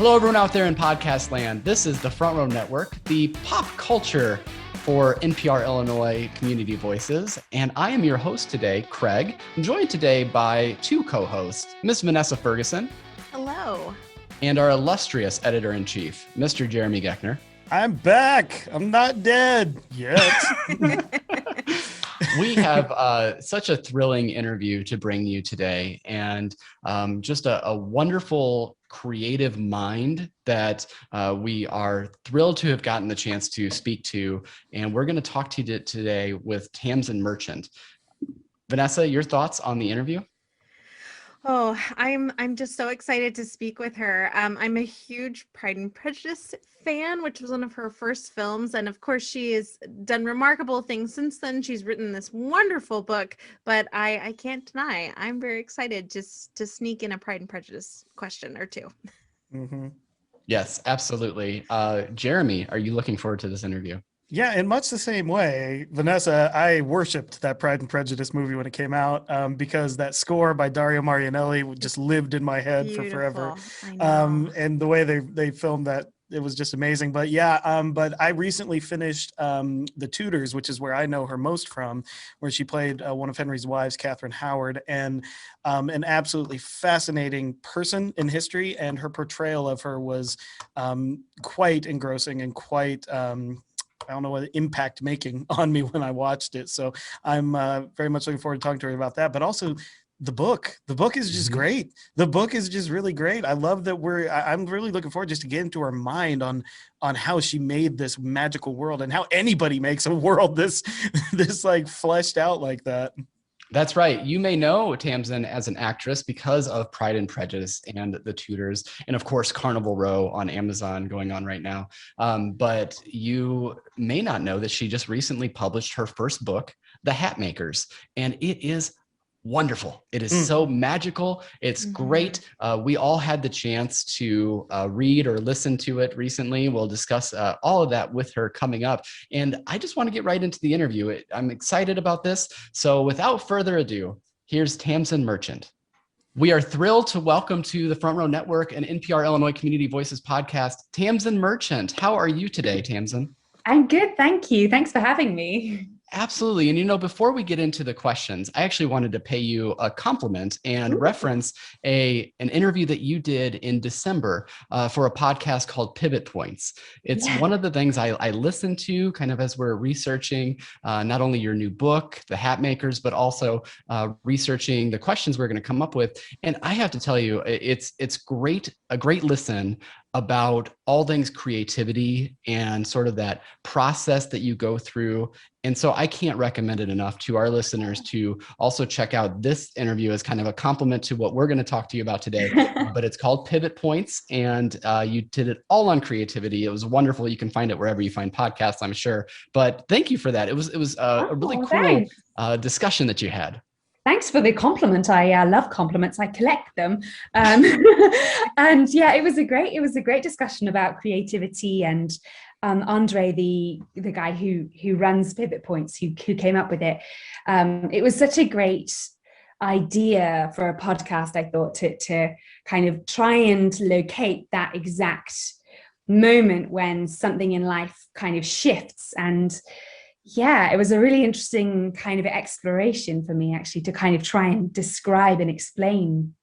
Hello, everyone out there in podcast land. This is the Front Row Network, the pop culture for NPR Illinois Community Voices. And I am your host today, Craig. I'm joined today by two co-hosts, Miss Vanessa Ferguson. Hello. And our illustrious editor-in-chief, Mr. Jeremy Goeckner. I'm back. I'm not dead yet. We have such a thrilling interview to bring you today, and just a wonderful creative mind that we are thrilled to have gotten the chance to speak to. And we're going to talk to you today with Tamzin Merchant. Vanessa, your thoughts on the interview? Oh, I'm just so excited to speak with her. I'm a huge Pride and Prejudice fan, which was one of her first films. And of course, she has done remarkable things since then. She's written this wonderful book, but I can't deny, I'm very excited just to sneak in a Pride and Prejudice question or two. Mm-hmm. Yes, absolutely. Jeremy, are you looking forward to this interview? Yeah, in much the same way, Vanessa, I worshipped that Pride and Prejudice movie when it came out because that score by Dario Marianelli just lived in my head for forever. I know. And the way they filmed that, it was just amazing. But yeah, but I recently finished The Tudors, which is where I know her most from, where she played one of Henry's wives, Catherine Howard, and an absolutely fascinating person in history. And her portrayal of her was quite engrossing and quite I don't know what impact making on me when I watched it. So I'm very much looking forward to talking to her about that, but also the book is just great. The book is just really great. I love that I'm really looking forward just to get into her mind on how she made this magical world and how anybody makes a world this like fleshed out like that. That's right. You may know Tamzin as an actress because of Pride and Prejudice and The Tudors, and of course, Carnival Row on Amazon going on right now. But you may not know that she just recently published her first book, The Hatmakers, and it is wonderful. It is so magical. It's great. We all had the chance to read or listen to it recently. We'll discuss all of that with her coming up. And I just want to get right into the interview. I'm excited about this. So without further ado, here's Tamzin Merchant. We are thrilled to welcome to the Front Row Network and NPR Illinois Community Voices podcast, Tamzin Merchant. How are you today, Tamzin? I'm good, thank you. Thanks for having me. Absolutely. And, before we get into the questions, I actually wanted to pay you a compliment and reference an interview that you did in December for a podcast called Pivot Points. It's one of the things I listened to kind of as we're researching not only your new book, The Hatmakers, but also researching the questions we're going to come up with. And I have to tell you, it's a great listen about all things creativity and sort of that process that you go through. And so I can't recommend it enough to our listeners to also check out this interview as kind of a compliment to what we're going to talk to you about today. But it's called Pivot Points, and you did it all on creativity. It was wonderful. You can find it wherever you find podcasts, I'm sure. But thank you for that. It was a really cool discussion that you had. Thanks for the compliment. I love compliments. I collect them. And yeah, it was a great discussion about creativity, and Andre, the guy who runs Pivot Points, who came up with it. It was such a great idea for a podcast, I thought, to kind of try and locate that exact moment when something in life kind of shifts. And yeah, it was a really interesting kind of exploration for me, actually, to kind of try and describe and explain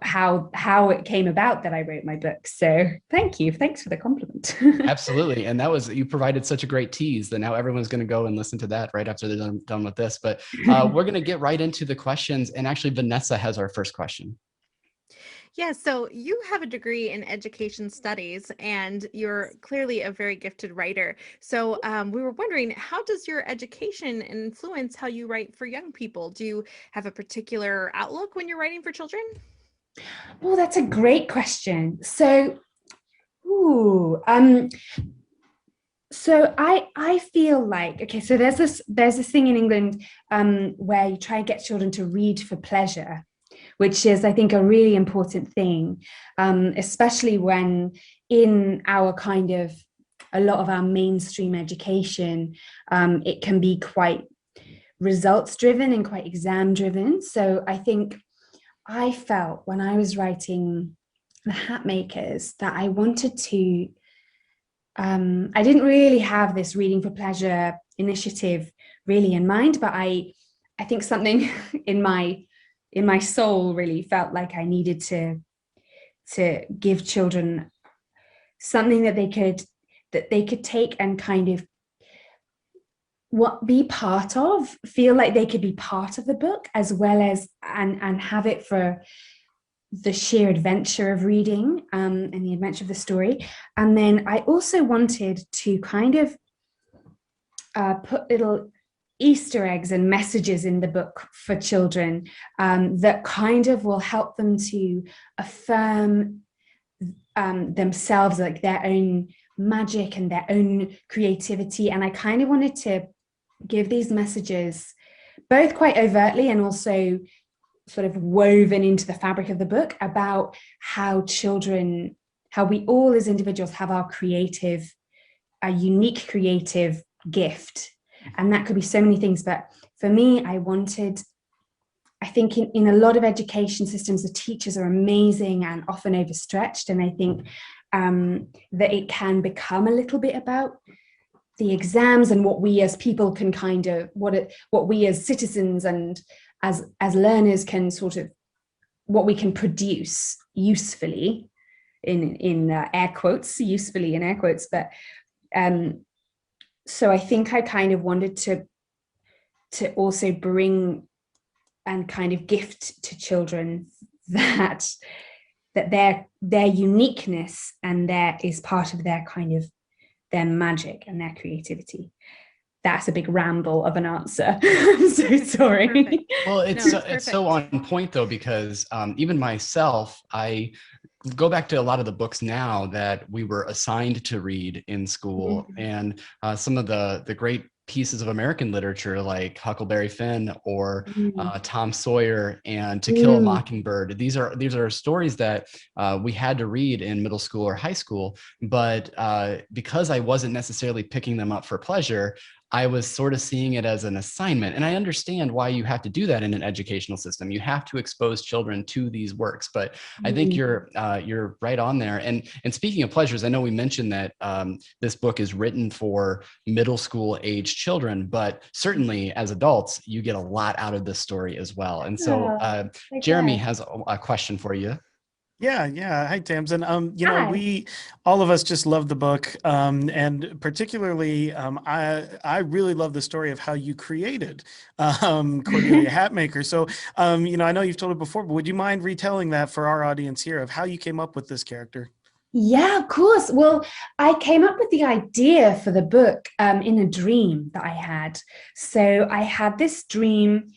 how it came about that I wrote my book. So thank you. Thanks for the compliment. Absolutely. And you provided such a great tease that now everyone's going to go and listen to that right after they're done with this. But we're going to get right into the questions. And actually, Vanessa has our first question. Yeah, so you have a degree in education studies, and you're clearly a very gifted writer. So we were wondering, how does your education influence how you write for young people? Do you have a particular outlook when you're writing for children? Oh, that's a great question. So I feel like, okay, so there's this thing in England where you try and get children to read for pleasure, which is, I think, a really important thing, especially when in our kind of, a lot of our mainstream education, it can be quite results driven and quite exam driven. So I think I felt when I was writing the hat makers that I wanted to, I didn't really have this reading for pleasure initiative really in mind, but I think something in my soul really felt like I needed to give children something that they could take and kind of be part of, feel like they could be part of the book, as well as and have it for the sheer adventure of reading, and the adventure of the story. And then I also wanted to kind of put little Easter eggs and messages in the book for children, that kind of will help them to affirm themselves, like their own magic and their own creativity. And I kind of wanted to give these messages both quite overtly and also sort of woven into the fabric of the book about how we all as individuals have our unique creative gift. And that could be so many things. But for me, I think in a lot of education systems, the teachers are amazing and often overstretched. And I think that it can become a little bit about the exams and what we as people can kind of, what we as citizens and as learners can sort of, what we can produce usefully in air quotes, usefully in air quotes. But so I think I kind of wanted to also bring and kind of gift to children that their uniqueness and is part of their kind of their magic and their creativity. That's a big ramble of an answer. I'm so sorry. Perfect. Well, it's so on point though, because even myself, I go back to a lot of the books now that we were assigned to read in school, and some of the great pieces of American literature like Huckleberry Finn or Tom Sawyer and To Kill a Mockingbird. These are stories that we had to read in middle school or high school, but because I wasn't necessarily picking them up for pleasure, I was sort of seeing it as an assignment. And I understand why you have to do that in an educational system. You have to expose children to these works, but I think you're right on there. And speaking of pleasures, I know we mentioned that this book is written for middle school age children, but certainly as adults, you get a lot out of this story as well. And so Jeremy has a question for you. Yeah. Hi, Tamzin. Hi. We, all of us just love the book. And particularly, I really love the story of how you created Cordelia Hatmaker. So, I know you've told it before, but would you mind retelling that for our audience here of how you came up with this character? Yeah, of course. Well, I came up with the idea for the book in a dream that I had. So I had this dream.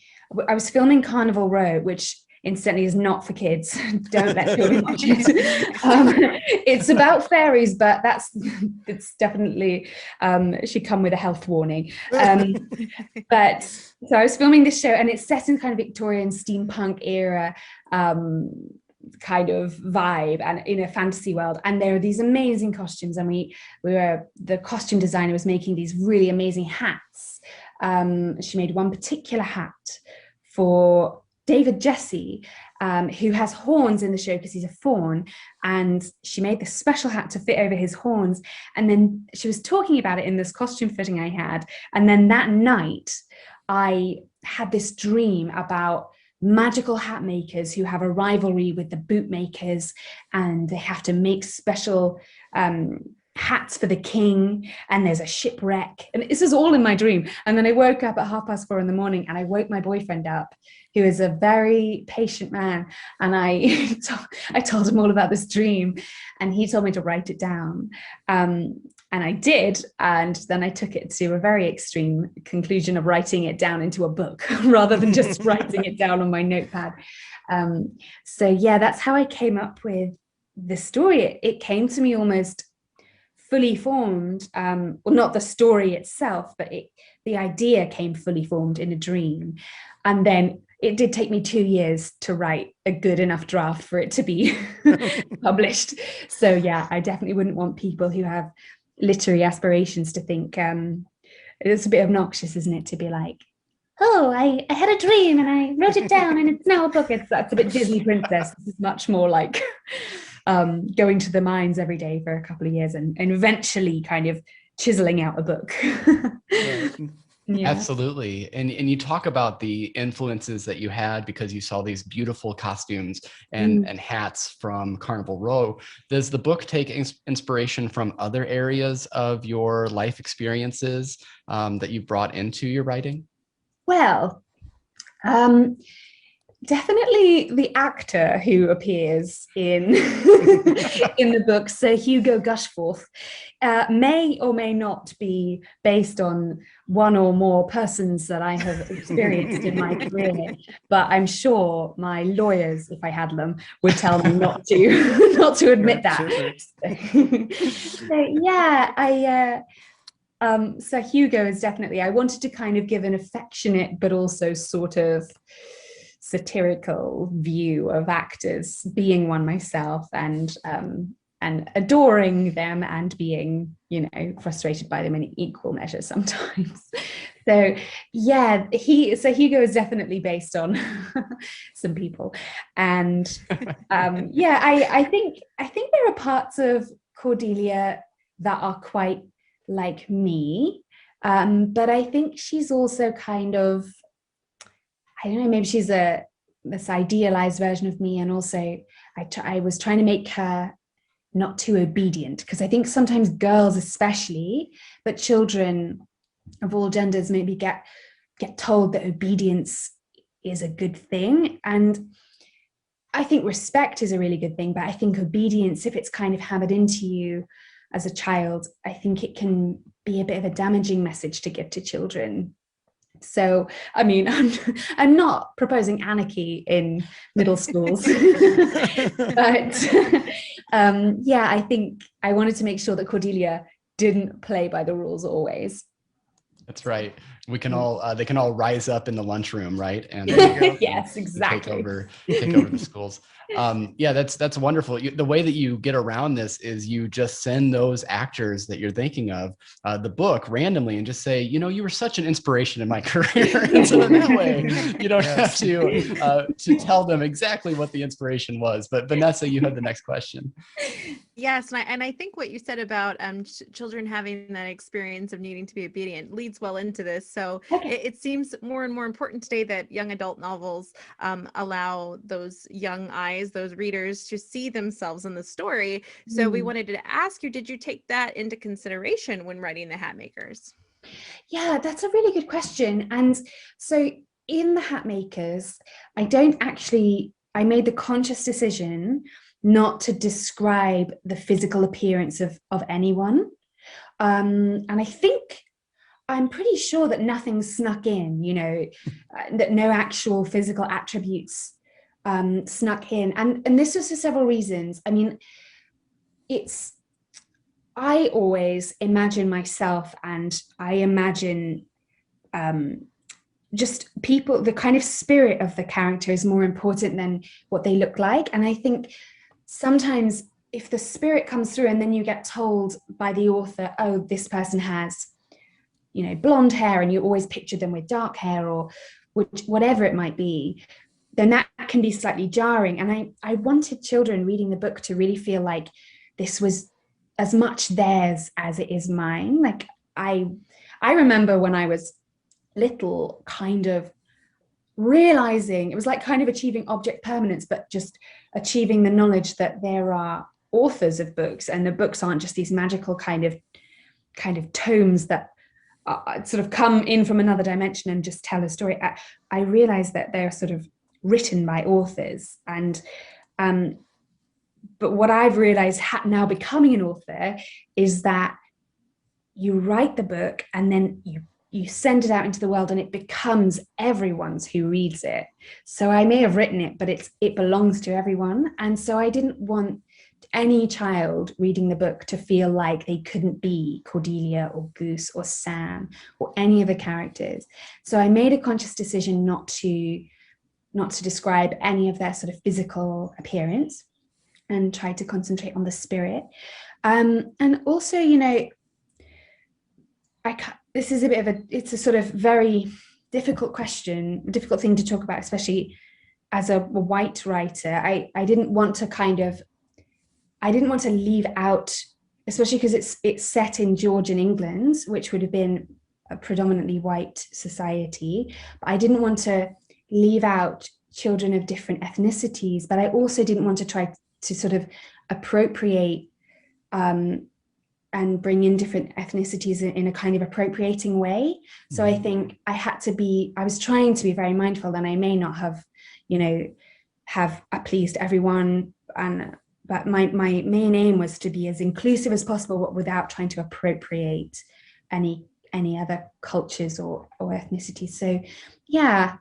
I was filming Carnival Row, which incidentally is not for kids. Don't let children watch it. It's about fairies, but it's definitely should come with a health warning. But so I was filming this show, and it's set in kind of Victorian steampunk era kind of vibe and in a fantasy world. And there are these amazing costumes, and the costume designer was making these really amazing hats. She made one particular hat for David Jesse, who has horns in the show because he's a faun, and she made this special hat to fit over his horns. And then she was talking about it in this costume fitting I had. And then that night, I had this dream about magical hat makers who have a rivalry with the bootmakers, and they have to make special hats for the king, and there's a shipwreck. And this is all in my dream. And then I woke up at 4:30 in the morning, and I woke my boyfriend up, who is a very patient man. And I told him all about this dream, and he told me to write it down. And I did. And then I took it to a very extreme conclusion of writing it down into a book rather than just writing it down on my notepad. So yeah, that's how I came up with the story. It came to me almost fully formed. Well, not the story itself, but the idea came fully formed in a dream. And then it did take me 2 years to write a good enough draft for it to be published. So yeah, I definitely wouldn't want people who have literary aspirations to think it's a bit obnoxious, isn't it, to be like, oh, I had a dream and I wrote it down and it's now a book. That's a bit Disney princess. This is much more like going to the mines every day for a couple of years and eventually kind of chiseling out a book. Yeah. Absolutely. And you talk about the influences that you had because you saw these beautiful costumes and hats from Carnival Row. Does the book take inspiration from other areas of your life experiences that you brought into your writing? Well, definitely the actor who appears in in the book, Sir Hugo Gushforth, may or may not be based on one or more persons that I have experienced in my career, but I'm sure my lawyers, if I had them, would tell me not to admit that. So yeah, Sir Hugo is definitely, I wanted to kind of give an affectionate but also sort of satirical view of actors, being one myself and adoring them and being, frustrated by them in equal measure sometimes. So yeah, Sir Hugo is definitely based on some people, and I think there are parts of Cordelia that are quite like me, but I think she's also kind of, I don't know, maybe she's this idealized version of me, and also I was trying to make her not too obedient, because I think sometimes girls especially, but children of all genders maybe get told that obedience is a good thing, and I think respect is a really good thing, but I think obedience, if it's kind of hammered into you as a child, I think it can be a bit of a damaging message to give to children. So, I mean, I'm not proposing anarchy in middle schools, but I think I wanted to make sure that Cordelia didn't play by the rules always. That's right. We can all they can all rise up in the lunchroom, right? And yes, exactly. Take over the schools. That's wonderful. The way that you get around this is you just send those actors that you're thinking of the book randomly and just say, you were such an inspiration in my career. And so in that way, you don't have to tell them exactly what the inspiration was. But Vanessa, you have the next question. Yes, and I think what you said about children having that experience of needing to be obedient leads well into this. So it seems more and more important today that young adult novels allow those young eyes, those readers, to see themselves in the story. So we wanted to ask you, did you take that into consideration when writing The Hatmakers? Yeah, that's a really good question. And so in The Hatmakers, I made the conscious decision not to describe the physical appearance of anyone. And I'm pretty sure that nothing snuck in, that no actual physical attributes snuck in. And this was for several reasons. I mean, I always imagine myself, and I imagine just people, the kind of spirit of the character is more important than what they look like. And I think sometimes if the spirit comes through and then you get told by the author, oh, this person has, blonde hair, and you always picture them with dark hair or whatever it might be, then that can be slightly jarring. And I wanted children reading the book to really feel like this was as much theirs as it is mine. Like I remember when I was little kind of realizing it was like kind of achieving object permanence, but just achieving the knowledge that there are authors of books, and the books aren't just these magical kind of tomes that sort of come in from another dimension and just tell a story. I realized that they're sort of written by authors, and but what I've realized now becoming an author is that you write the book and then you send it out into the world and it becomes everyone's who reads it. So I may have written it, but it belongs to everyone. And so I didn't want any child reading the book to feel like they couldn't be Cordelia or Goose or Sam or any of the characters. So I made a conscious decision not to describe any of their sort of physical appearance and try to concentrate on the spirit. And also, this is it's a sort of very difficult thing to talk about, especially as a white writer. I didn't want to kind of I didn't want to leave out, especially because it's set in Georgian England, which would have been a predominantly white society. But I didn't want to leave out children of different ethnicities, but I also didn't want to try to sort of appropriate and bring in different ethnicities in a kind of appropriating way. So I think I was trying to be very mindful, and I may not have, have pleased everyone. But my main aim was to be as inclusive as possible, but without trying to appropriate any other cultures or ethnicities. So yeah,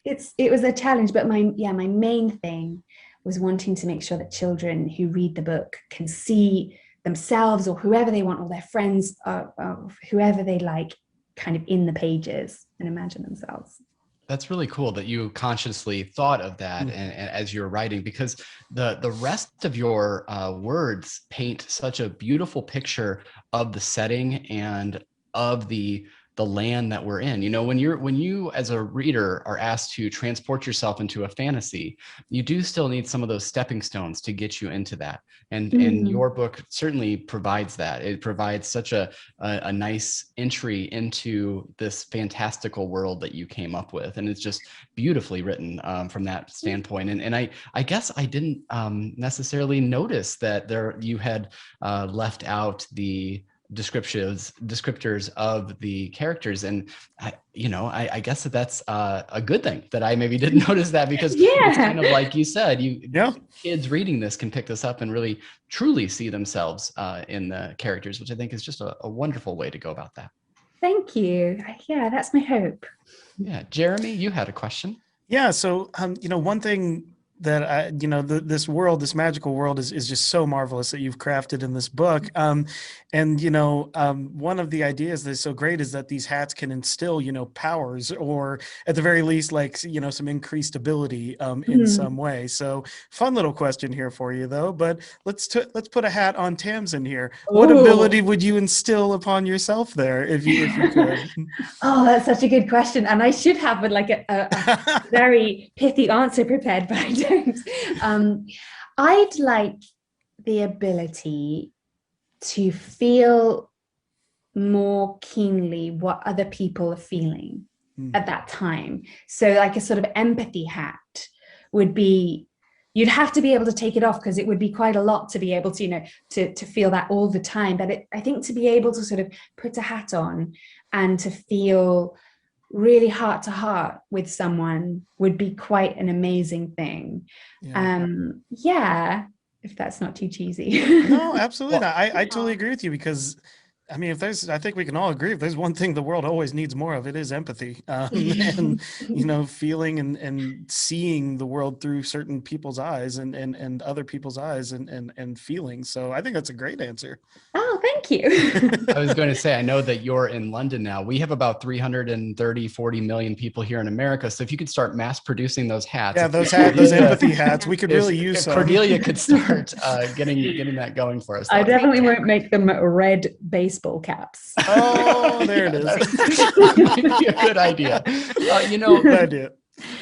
it was a challenge, but my main thing was wanting to make sure that children who read the book can see themselves or whoever they want, or their friends, or whoever they like, kind of in the pages and imagine themselves. That's really cool that you consciously thought of that and as you're writing, because the rest of your words paint such a beautiful picture of the setting and of the land that we're in. When you as a reader are asked to transport yourself into a fantasy, you do still need some of those stepping stones to get you into that. And your book certainly provides that. It provides such a nice entry into this fantastical world that you came up with. And it's just beautifully written from that standpoint. And I guess I didn't necessarily notice that you had left out the descriptors of the characters, and I guess that's a good thing that I maybe didn't notice that, because it's kind of like you said, kids reading this can pick this up and really truly see themselves in the characters, which I think is just a wonderful way to go about that. Thank you. Yeah, that's my hope. Yeah, Jeremy, you had a question. Yeah, so one thing that this world, this magical world is just so marvelous that you've crafted in this book. One of the ideas that's so great is that these hats can instill, powers, or at the very least, like, some increased ability in some way. So fun little question here for you though, but let's put a hat on Tamzin here. What ability would you instill upon yourself there if you could? Oh, that's such a good question. And I should have a very pithy answer prepared, but I don't. I'd like the ability to feel more keenly what other people are feeling at that time. So like a sort of empathy hat would be, you'd have to be able to take it off, because it would be quite a lot to be able to, to feel that all the time. But I think to be able to sort of put a hat on and to feel really heart to heart with someone would be quite an amazing thing. If that's not too cheesy. No, absolutely not. I totally agree with you, because I mean, I think we can all agree, if there's one thing the world always needs more of, it is empathy, and feeling and seeing the world through certain people's eyes and other people's eyes and feelings. So I think that's a great answer. Oh, thank you. I was going to say, I know that you're in London now. We have about 40 million people here in America. So if you could start mass producing those hats. Yeah, those empathy hats, we could really use some. Cordelia could start getting that going for us. I definitely won't make them red baseball caps. Oh, there it is. That might be a good idea. Good idea.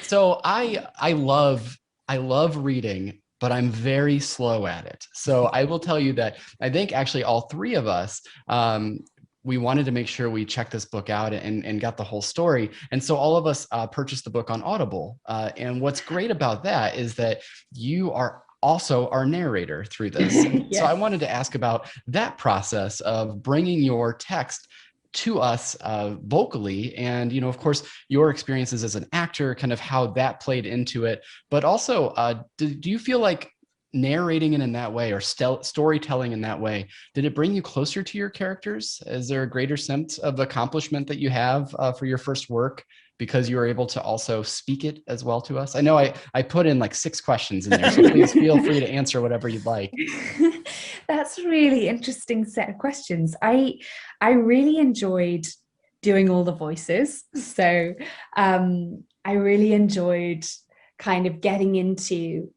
So I love reading, but I'm very slow at it. So I will tell you that I think actually all three of us, we wanted to make sure we checked this book out and got the whole story. And so all of us purchased the book on Audible. And what's great about that is that you are also our narrator through this. Yes. So I wanted to ask about that process of bringing your text to us vocally, and of course your experiences as an actor, kind of how that played into it, but also do you feel like narrating it in that way, or storytelling in that way, did it bring you closer to your characters? Is there a greater sense of accomplishment that you have for your first work because you were able to also speak it as well to us? I know I put in like 6 questions in there, so please feel free to answer whatever you'd like. That's a really interesting set of questions. I really enjoyed doing all the voices. So I really enjoyed kind of getting into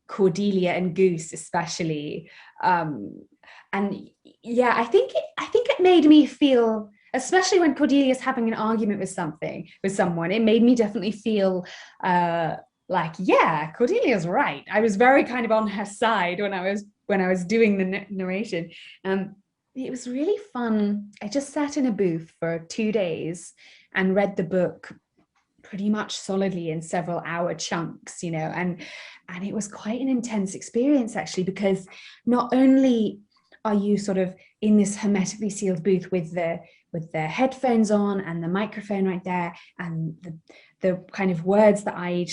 Cordelia and Goose especially. And yeah, I think it made me feel, especially when Cordelia's having an argument with someone, it made me definitely feel like, yeah, Cordelia's right. I was very kind of on her side when I was doing the narration. It was really fun. I just sat in a booth for 2 days and read the book pretty much solidly in several hour chunks, and it was quite an intense experience, actually, because not only are you sort of in this hermetically sealed booth with the headphones on and the microphone right there, and the kind of words that I'd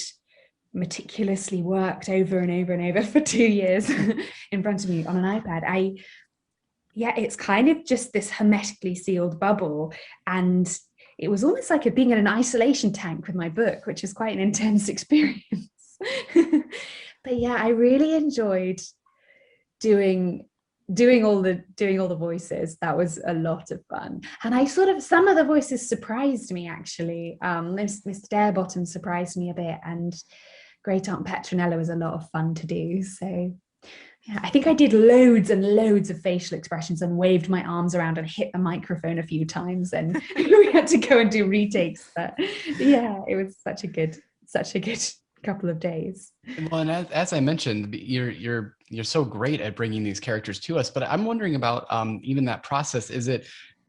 meticulously worked over and over and over for 2 years in front of me on an iPad. It's kind of just this hermetically sealed bubble, and it was almost like being in an isolation tank with my book, which is quite an intense experience. But yeah, I really enjoyed doing all the voices. That was a lot of fun, and some of the voices surprised me, actually. Mr. Darebottom surprised me a bit, and Great Aunt Petronella was a lot of fun to do. So yeah, I think I did loads and loads of facial expressions and waved my arms around and hit the microphone a few times, and we had to go and do retakes. But yeah, it was such a good couple of days. Well, and as I mentioned, you're so great at bringing these characters to us. But I'm wondering about even that process.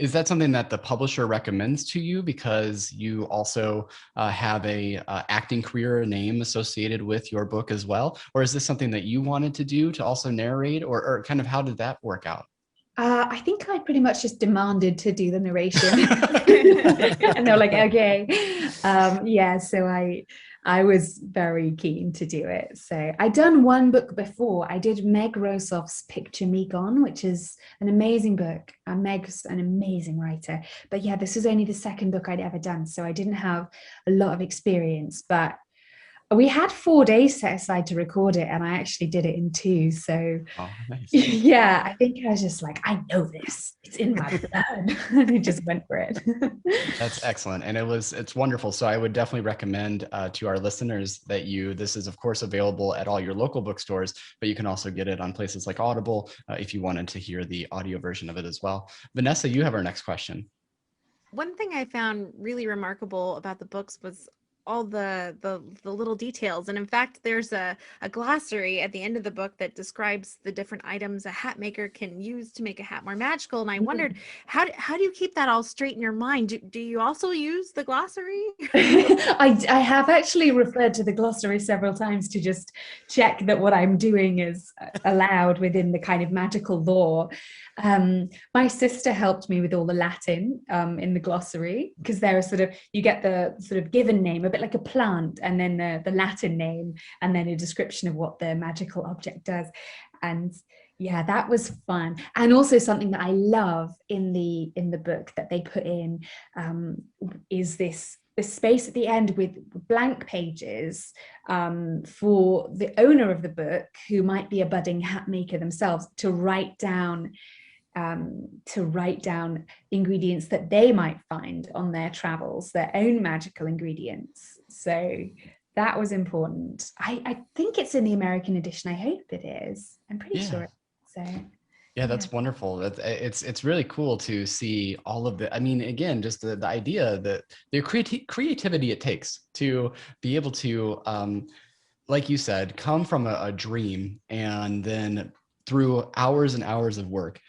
Is that something that the publisher recommends to you because you also have a acting career name associated with your book as well? Or is this something that you wanted to do to also narrate, or kind of how did that work out? I think I pretty much just demanded to do the narration. And they were like, okay. So I was very keen to do it. So I'd done one book before. I did Meg Rosoff's Picture Me Gone, which is an amazing book. Meg's an amazing writer. But yeah, this was only the second book I'd ever done, so I didn't have a lot of experience. But we had 4 days set aside to record it, and I actually did it in 2. So nice. Yeah, I think I was just like, I know this. It's in my blood. And I just went for it. That's excellent. And it's wonderful. So I would definitely recommend to our listeners that this is of course available at all your local bookstores, but you can also get it on places like Audible if you wanted to hear the audio version of it as well. Vanessa, you have our next question. One thing I found really remarkable about the books was all the little details. And in fact, there's a glossary at the end of the book that describes the different items a hat maker can use to make a hat more magical. And I wondered, how do you keep that all straight in your mind? Do you also use the glossary? I have actually referred to the glossary several times to just check that what I'm doing is allowed within the kind of magical lore. My sister helped me with all the Latin in the glossary, because there are you get the sort of given name, a bit like a plant, and then the Latin name, and then a description of what the magical object does. And yeah, that was fun. And also something that I love in the book that they put in is this space at the end with blank pages for the owner of the book, who might be a budding hat maker themselves, to write down ingredients that they might find on their travels, their own magical ingredients. So that was important. I think it's in the American edition. I hope it is. I'm pretty sure. So yeah, that's wonderful. It's really cool to see all of the, I mean, again, just the idea that the creativity it takes to be able to, like you said, come from a dream, and then through hours and hours of work,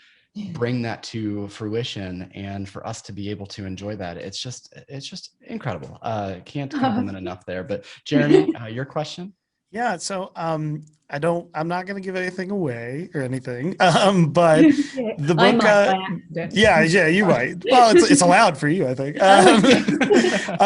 bring that to fruition, and for us to be able to enjoy that. It's just incredible. Can't compliment enough there. But Jeremy, your question? Yeah, so I'm not going to give anything away or anything, but the book, yeah, you might. Well, it's allowed for you, I think. But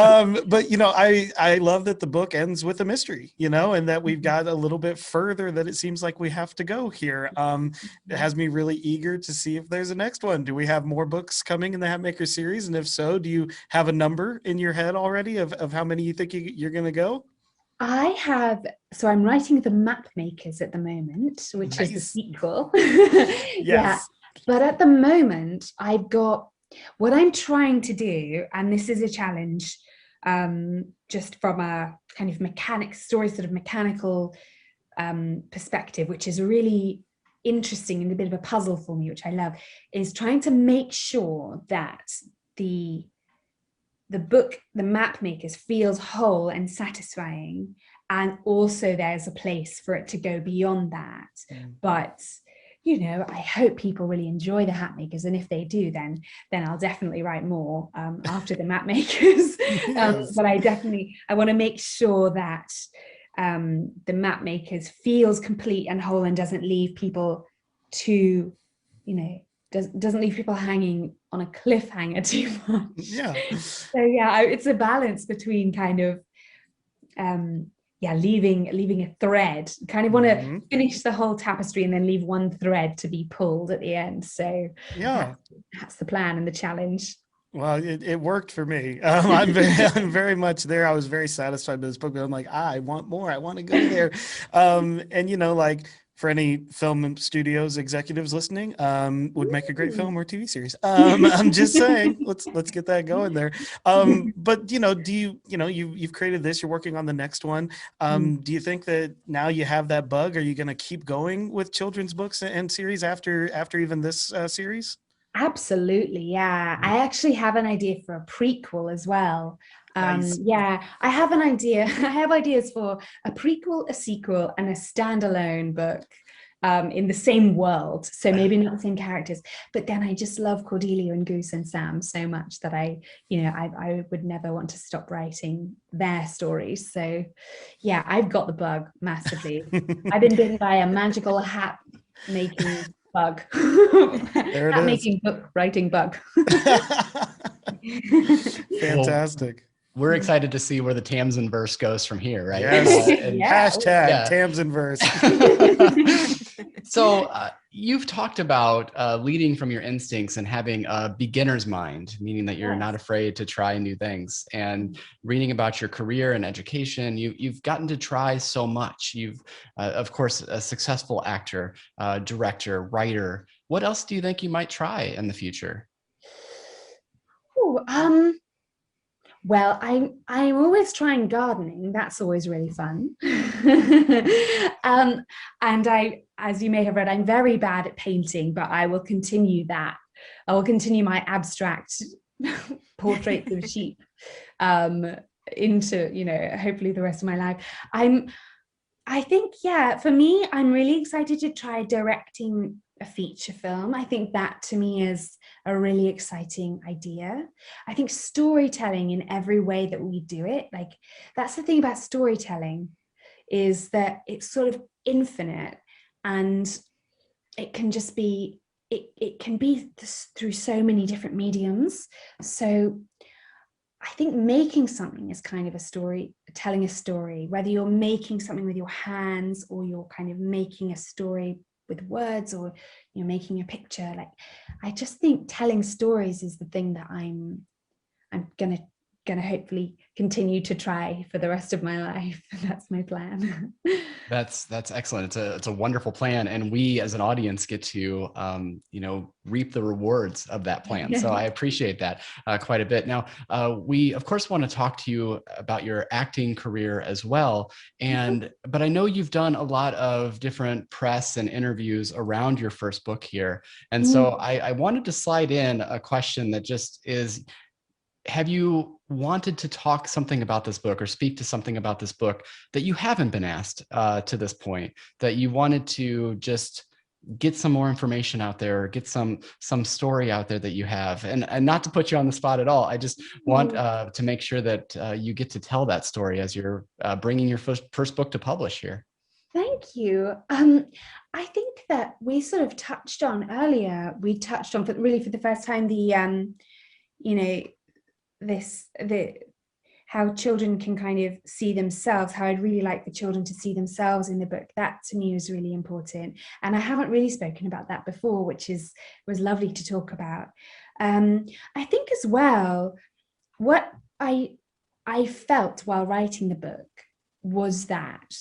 I love that the book ends with a mystery, and that we've got a little bit further that it seems like we have to go here. It has me really eager to see if there's a next one. Do we have more books coming in the Hatmaker series? And if so, do you have a number in your head already of how many you think you're going to go? I'm writing The Map Makers at the moment, which is the sequel. Yes. Yeah. But at the moment, I've got what I'm trying to do, and this is a challenge, just from a kind of mechanical perspective, which is really interesting and a bit of a puzzle for me, which I love, is trying to make sure that the book, The Map Makers, feels whole and satisfying, and also there's a place for it to go beyond that. But you know, I hope people really enjoy the Hat Makers, and if they do, then I'll definitely write more after the Hat Makers. Yes. But I want to make sure that the Map Makers feels complete and whole and doesn't leave people too, you know, doesn't leave people hanging on a cliffhanger too much. Yeah. So yeah, it's a balance between kind of leaving a thread. Kind of want to finish the whole tapestry and then leave one thread to be pulled at the end. So yeah, that's the plan and the challenge. Well, it worked for me. I'm very much there. I was very satisfied with this book, but I'm like, I want more. I want to go there. And you know, like for any film studios executives listening, would make a great film or TV series. I'm just saying, let's get that going there. But you know, you've created this. You're working on the next one. Do you think that now you have that bug? Are you going to keep going with children's books and series after even this series? Absolutely, yeah. I actually have an idea for a prequel as well. Nice. Yeah, I have an idea. I have ideas for a prequel, a sequel, and a standalone book in the same world. So maybe not the same characters, but then I just love Cordelia and Goose and Sam so much that I would never want to stop writing their stories. So yeah, I've got the bug massively. I've been bitten by a magical hat making bug. There it is. Making book writing bug. Fantastic. We're excited to see where the Tamzin verse goes from here, right? Yes. Yeah. Tamzin verse. So you've talked about leading from your instincts and having a beginner's mind, meaning that you're not afraid to try new things. And reading about your career and education, you've gotten to try so much. You've, of course, a successful actor, director, writer. What else do you think you might try in the future? Well, I'm always trying gardening. That's always really fun. And I, as you may have read, I'm very bad at painting, but I will continue that. I will continue my abstract portraits of sheep into, you know, hopefully the rest of my life. I think, yeah, for me, I'm really excited to try directing a feature film. I think that to me is a really exciting idea. I think storytelling in every way that we do it, like that's the thing about storytelling, is that it's sort of infinite and it can just be, it can be through so many different mediums. So I think making something is kind of a story, telling a story, whether you're making something with your hands or you're kind of making a story with words or you're making a picture. Like, I just think telling stories is the thing that I'm gonna hopefully continue to try for the rest of my life. That's my plan. That's excellent. It's a wonderful plan, and we as an audience get to reap the rewards of that plan. So I appreciate that quite a bit. Now we of course want to talk to you about your acting career as well, but I know you've done a lot of different press and interviews around your first book here, and so I wanted to slide in a question that just is: have you wanted to talk something about this book or speak to something about this book that you haven't been asked to this point, that you wanted to just get some more information out there, or get some story out there that you have? And not to put you on the spot at all, I just want to make sure that you get to tell that story as you're bringing your first book to publish here. Thank you. I think that we sort of touched on earlier, for the first time, how children can kind of see themselves, how I'd really like the children to see themselves in the book. That to me was really important. And I haven't really spoken about that before, which was lovely to talk about. I think as well, what I felt while writing the book was that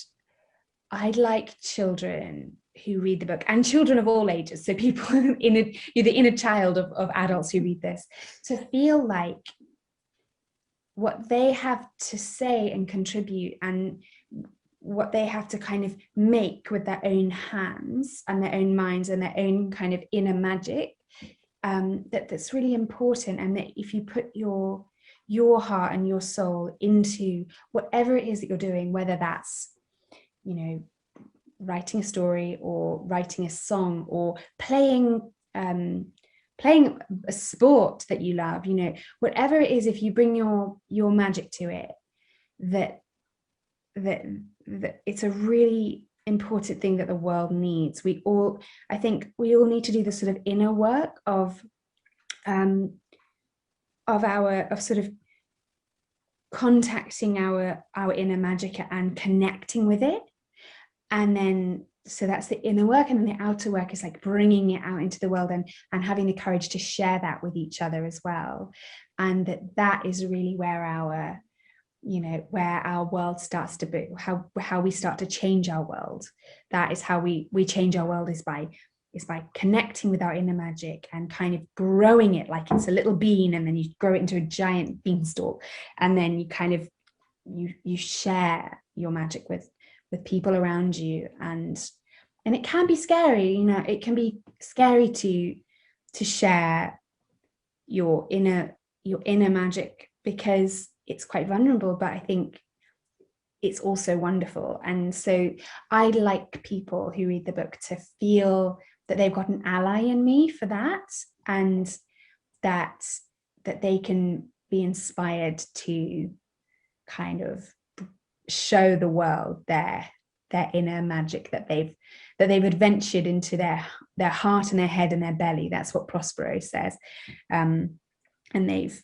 I'd like children who read the book, and children of all ages, so people you're the inner child of adults who read this, to feel like what they have to say and contribute and what they have to kind of make with their own hands and their own minds and their own kind of inner magic, that's really important. And that if you put your your heart and your soul into whatever it is that you're doing, whether that's, you know, writing a story or writing a song or playing a sport that you love, you know, whatever it is, if you bring your magic to it, that it's a really important thing that the world needs. I think we all need to do the sort of inner work of sort of contacting our inner magic and connecting with it. And then, so that's the inner work, and then the outer work is like bringing it out into the world and having the courage to share that with each other as well. And that is really where our world starts to be, how we start to change our world. That is how we change our world, is by connecting with our inner magic and kind of growing it like it's a little bean, and then you grow it into a giant beanstalk, and then you kind of you share your magic with people around you. And it can be scary, you know, it can be scary to share your inner magic, because it's quite vulnerable, but I think it's also wonderful. And so I like people who read the book to feel that they've got an ally in me for that, and that they can be inspired to kind of show the world their inner magic that they've adventured into their heart and their head and their belly. That's what Prospero says. And they've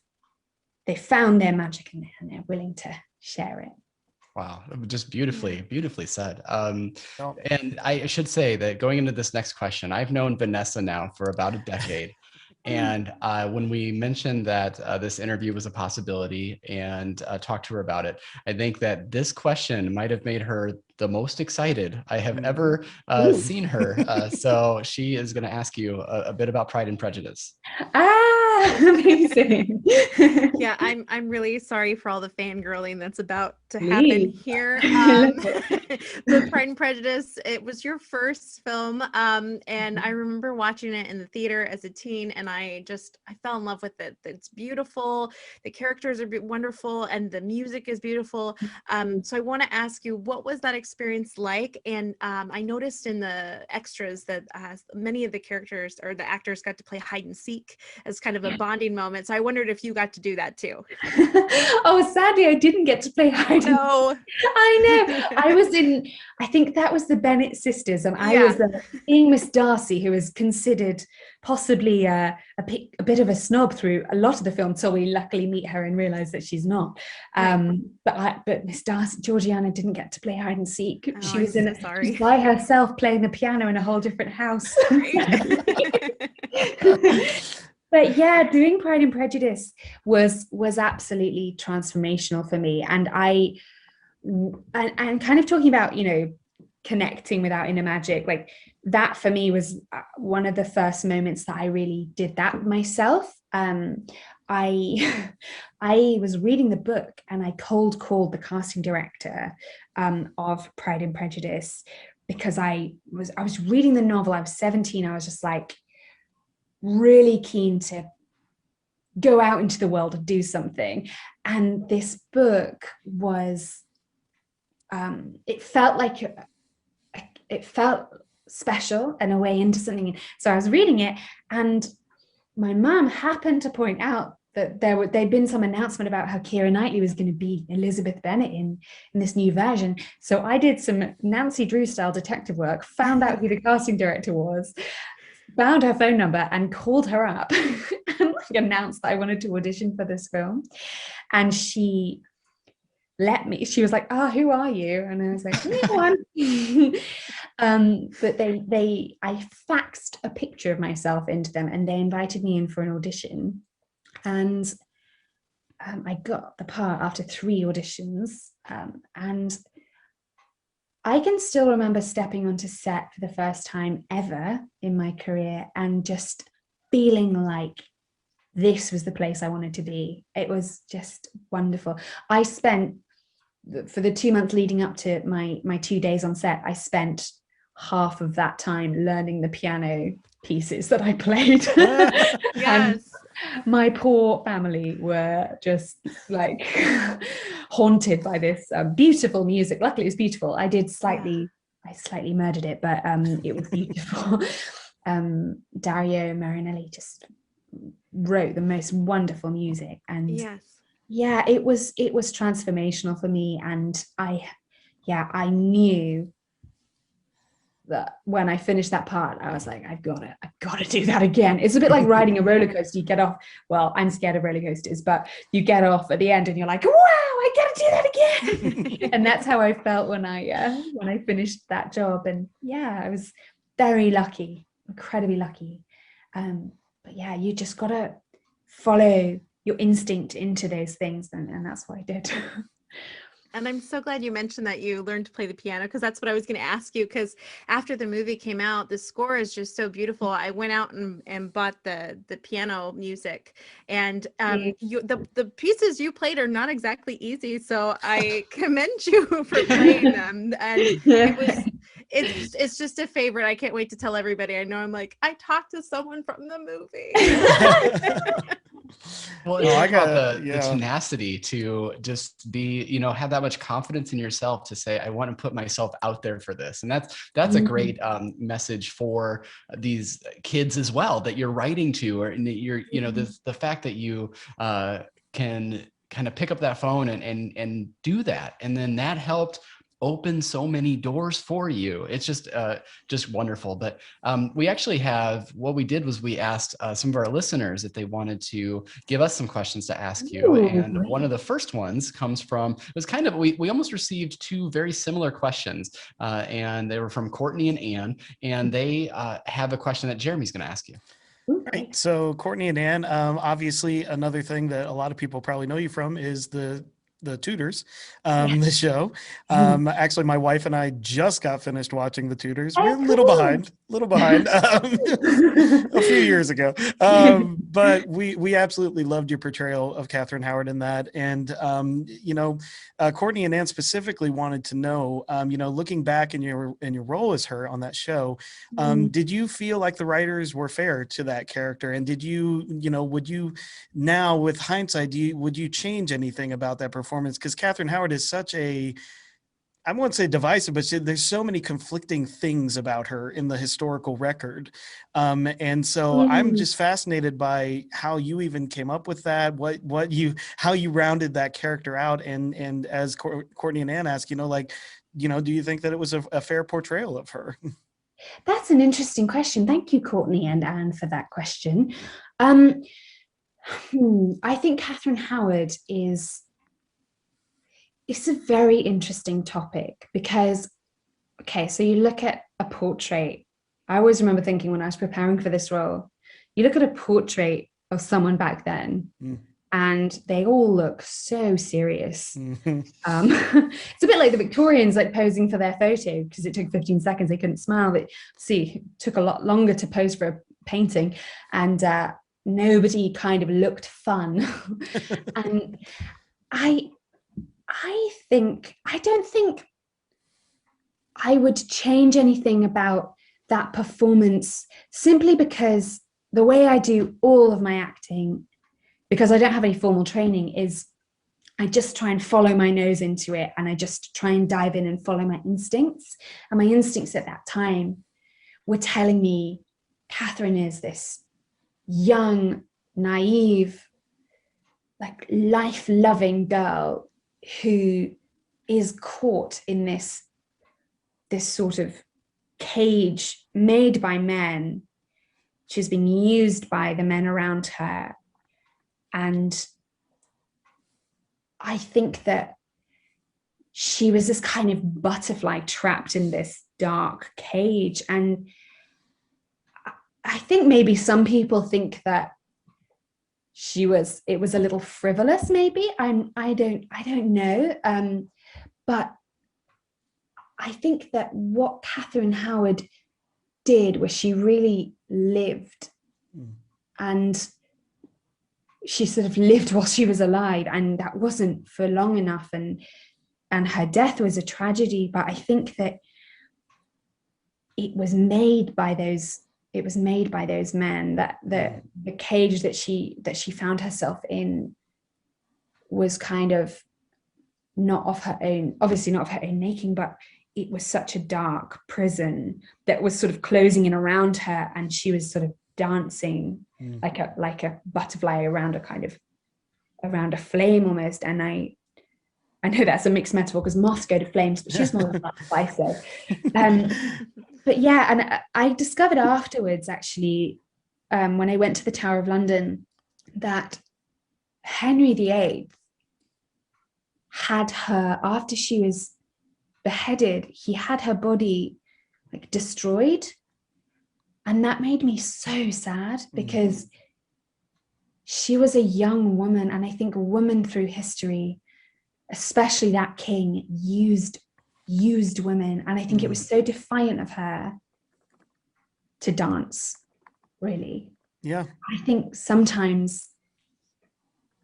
found their magic, and they're willing to share it. Wow, just beautifully said. And I should say that going into this next question, I've known Vanessa now for about a decade. And when we mentioned that this interview was a possibility and talked to her about it, I think that this question might have made her the most excited I have ever seen her. So she is going to ask you a bit about Pride and Prejudice. Amazing. Yeah, I'm really sorry for all the fangirling that's about to happen here. The Pride and Prejudice, it was your first film, and I remember watching it in the theater as a teen, and I fell in love with it. It's beautiful, the characters are wonderful, and the music is beautiful. So I want to ask you, what was that experience like? And I noticed in the extras that many of the characters or the actors got to play hide and seek as kind of a bonding moment. So I wondered if you got to do that too. Oh, sadly, I didn't get to play hide and seek. I know. I think that was the Bennett sisters, and I was being Miss Darcy, who is considered possibly a bit of a snob through a lot of the film, till we luckily meet her and realize that she's not. But Miss Darcy, Georgiana, didn't get to play hide and seek. She was she's by herself playing the piano in a whole different house. But yeah, doing Pride and Prejudice was absolutely transformational for me. And and kind of talking about, you know, connecting with our inner magic, like that for me was one of the first moments that I really did that myself. I was reading the book, and I cold called the casting director of Pride and Prejudice, because I was reading the novel. I was 17. I was just like really keen to go out into the world and do something. And this book was, it felt special and a way into something. So I was reading it, and my mum happened to point out that there'd been some announcement about how Keira Knightley was going to be Elizabeth Bennet in this new version. So I did some Nancy Drew style detective work, found out who the casting director was, found her phone number, and called her up and announced that I wanted to audition for this film. And she was like, who are you? And I was like, but I faxed a picture of myself into them, and they invited me in for an audition. And I got the part after 3 auditions. And I can still remember stepping onto set for the first time ever in my career and just feeling like this was the place I wanted to be. It was just wonderful. I spent, for the 2 months leading up to my 2 days on set, I spent half of that time learning the piano pieces that I played. Yes. My poor family were just like haunted by this beautiful music. Luckily, it was beautiful. I slightly murdered it, but it was beautiful. Dario Marinelli just wrote the most wonderful music, and yeah, it was transformational for me. And I knew that when I finished that part, I was like, I've got to do that again. It's a bit like riding a roller coaster. You get off. Well, I'm scared of roller coasters, but you get off at the end and you're like, wow, I got to do that again. And that's how I felt when I finished that job. And yeah, I was very lucky, incredibly lucky. But yeah, you just got to follow your instinct into those things. And that's what I did. And I'm so glad you mentioned that you learned to play the piano, because that's what I was going to ask you. Because after the movie came out, the score is just so beautiful. I went out and bought the piano music, and the pieces you played are not exactly easy. So I commend you for playing them. And it's just a favorite. I can't wait to tell everybody. I know I'm like, I talked to someone from the movie. Well, it's about the tenacity to just be, have that much confidence in yourself to say, I want to put myself out there for this. And that's a great message for these kids as well, that you're writing to, or you're, the fact that you can kind of pick up that phone and do that. And then that helped open so many doors for you. It's just wonderful. But we actually what we did was we asked some of our listeners if they wanted to give us some questions to ask you. And one of the first ones comes from, it was kind of, we almost received two very similar questions, and they were from Courtney and Anne, and they have a question that Jeremy's going to ask you. Right. So Courtney and Anne, obviously another thing that a lot of people probably know you from is the Tudors, the show. Actually, my wife and I just got finished watching the Tudors. We're a little behind, a few years ago. But we absolutely loved your portrayal of Catherine Howard in that. And, Courtney and Anne specifically wanted to know, looking back in your role as her on that show, did you feel like the writers were fair to that character? And did you, would you now with hindsight, would you change anything about that performance? Because Catherine Howard is such I won't say divisive, but there's so many conflicting things about her in the historical record. And so I'm just fascinated by how you even came up with that, how you rounded that character out. And as Courtney and Anne ask, do you think that it was a fair portrayal of her? That's an interesting question. Thank you, Courtney and Anne, for that question. I think Catherine Howard it's a very interesting topic because, so you look at a portrait. I always remember thinking when I was preparing for this role, you look at a portrait of someone back then and they all look so serious. It's a bit like the Victorians, like posing for their photo because it took 15 seconds. They couldn't smile. It took a lot longer to pose for a painting, and nobody kind of looked fun. And I don't think I would change anything about that performance, simply because the way I do all of my acting, because I don't have any formal training, is I just try and follow my nose into it, and I just try and dive in and follow my instincts. And my instincts at that time were telling me Katherine is this young, naive, like life-loving girl who is caught in this sort of cage made by men. She's being used by the men around her. And I think that she was this kind of butterfly trapped in this dark cage. And I think maybe some people think that it was a little frivolous, maybe. I don't know. But I think that what Catherine Howard did was she really lived, and she sort of lived while she was alive, and that wasn't for long enough, and her death was a tragedy. But I think that it was made by those it was made by those men, that the cage that she found herself in was kind of not of her own, obviously not of her own making, but it was such a dark prison that was sort of closing in around her, and she was sort of dancing like a butterfly around a flame almost. And I know that's a mixed metaphor because moths go to flames, but she's more like a butterfly. So, but yeah, and I discovered afterwards, actually, when I went to the Tower of London, that Henry VIII had her, after she was beheaded, he had her body like destroyed. And that made me so sad, because she was a young woman. And I think women through history, especially that king, used women. And I think it was so defiant of her to dance, really. Yeah. I think sometimes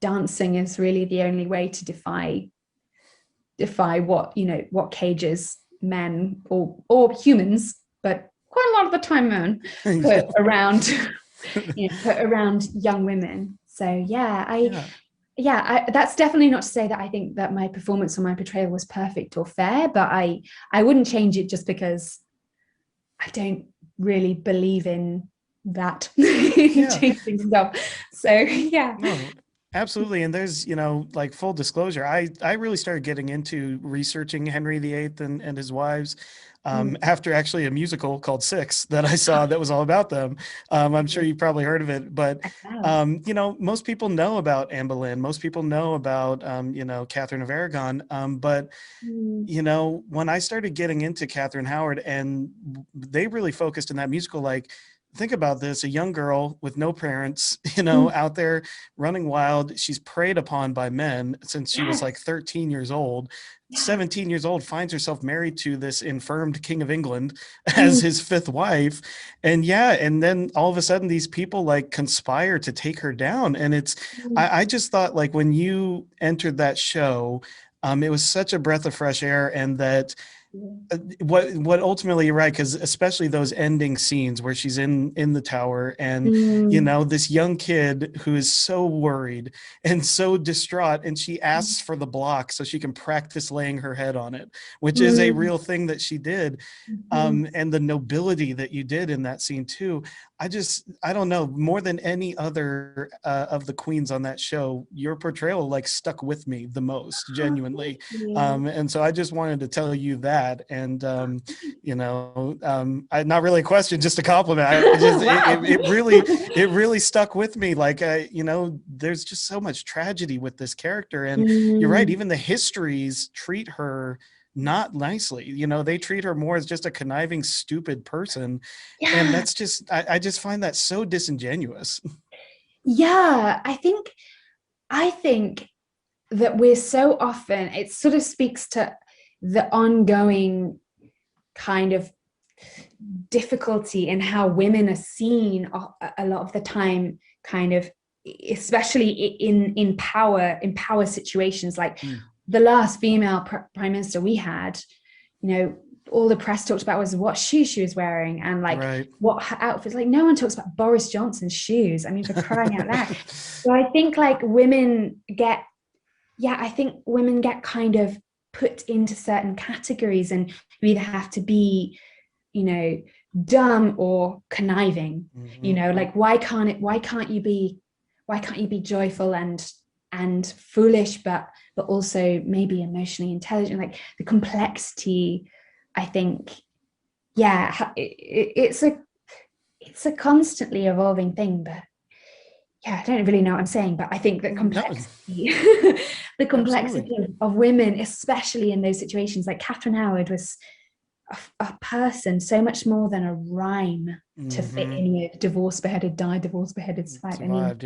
dancing is really the only way to defy what cages men or humans, but quite a lot of the time men, put around young women. So that's definitely not to say that I think that my performance or my portrayal was perfect or fair, but I wouldn't change it just because I don't really believe in that changing stuff. So yeah. No, absolutely. And there's, like, full disclosure, I really started getting into researching Henry VIII and his wives after actually a musical called Six that I saw that was all about them. I'm sure you've probably heard of it, but most people know about Anne Boleyn. Most people know about Catherine of Aragon. But when I started getting into Catherine Howard, and they really focused in that musical, like, think about this, a young girl with no parents, out there running wild. She's preyed upon by men since she was like 13 years old. 17 years old, finds herself married to this infirmed King of England as his fifth wife. And then all of a sudden these people like conspire to take her down. And it's, I just thought, like, when you entered that show, it was such a breath of fresh air. And that what ultimately, you're right, because especially those ending scenes where she's in the tower, and this young kid who is so worried and so distraught, and she asks for the block so she can practice laying her head on it, which is a real thing that she did. And the nobility that you did in that scene too. I don't know, more than any other of the queens on that show, your portrayal like stuck with me the most, genuinely. And so I just wanted to tell you that. And not really a question, just a compliment. It really stuck with me. Like, there's just so much tragedy with this character, and you're right, even the histories treat her not nicely. They treat her more as just a conniving, stupid person. And that's just, I just find that so disingenuous. Yeah, I think that we're so often, it sort of speaks to the ongoing kind of difficulty in how women are seen a lot of the time, kind of, especially in power situations, like the last female prime minister we had, all the press talked about was what shoes she was wearing, and like what her outfits. Like, no one talks about Boris Johnson's shoes. I mean, for crying out loud. So I think like women get kind of put into certain categories, and you either have to be, dumb or conniving. Like, why can't you be joyful and foolish, but also maybe emotionally intelligent? Like, the complexity, I think, it's a constantly evolving thing. But I don't really know what I'm saying, but I think that complexity, the complexity of women, especially in those situations, like Catherine Howard was a person, so much more than a rhyme to fit in with divorce, beheaded, died, divorce, beheaded, survived.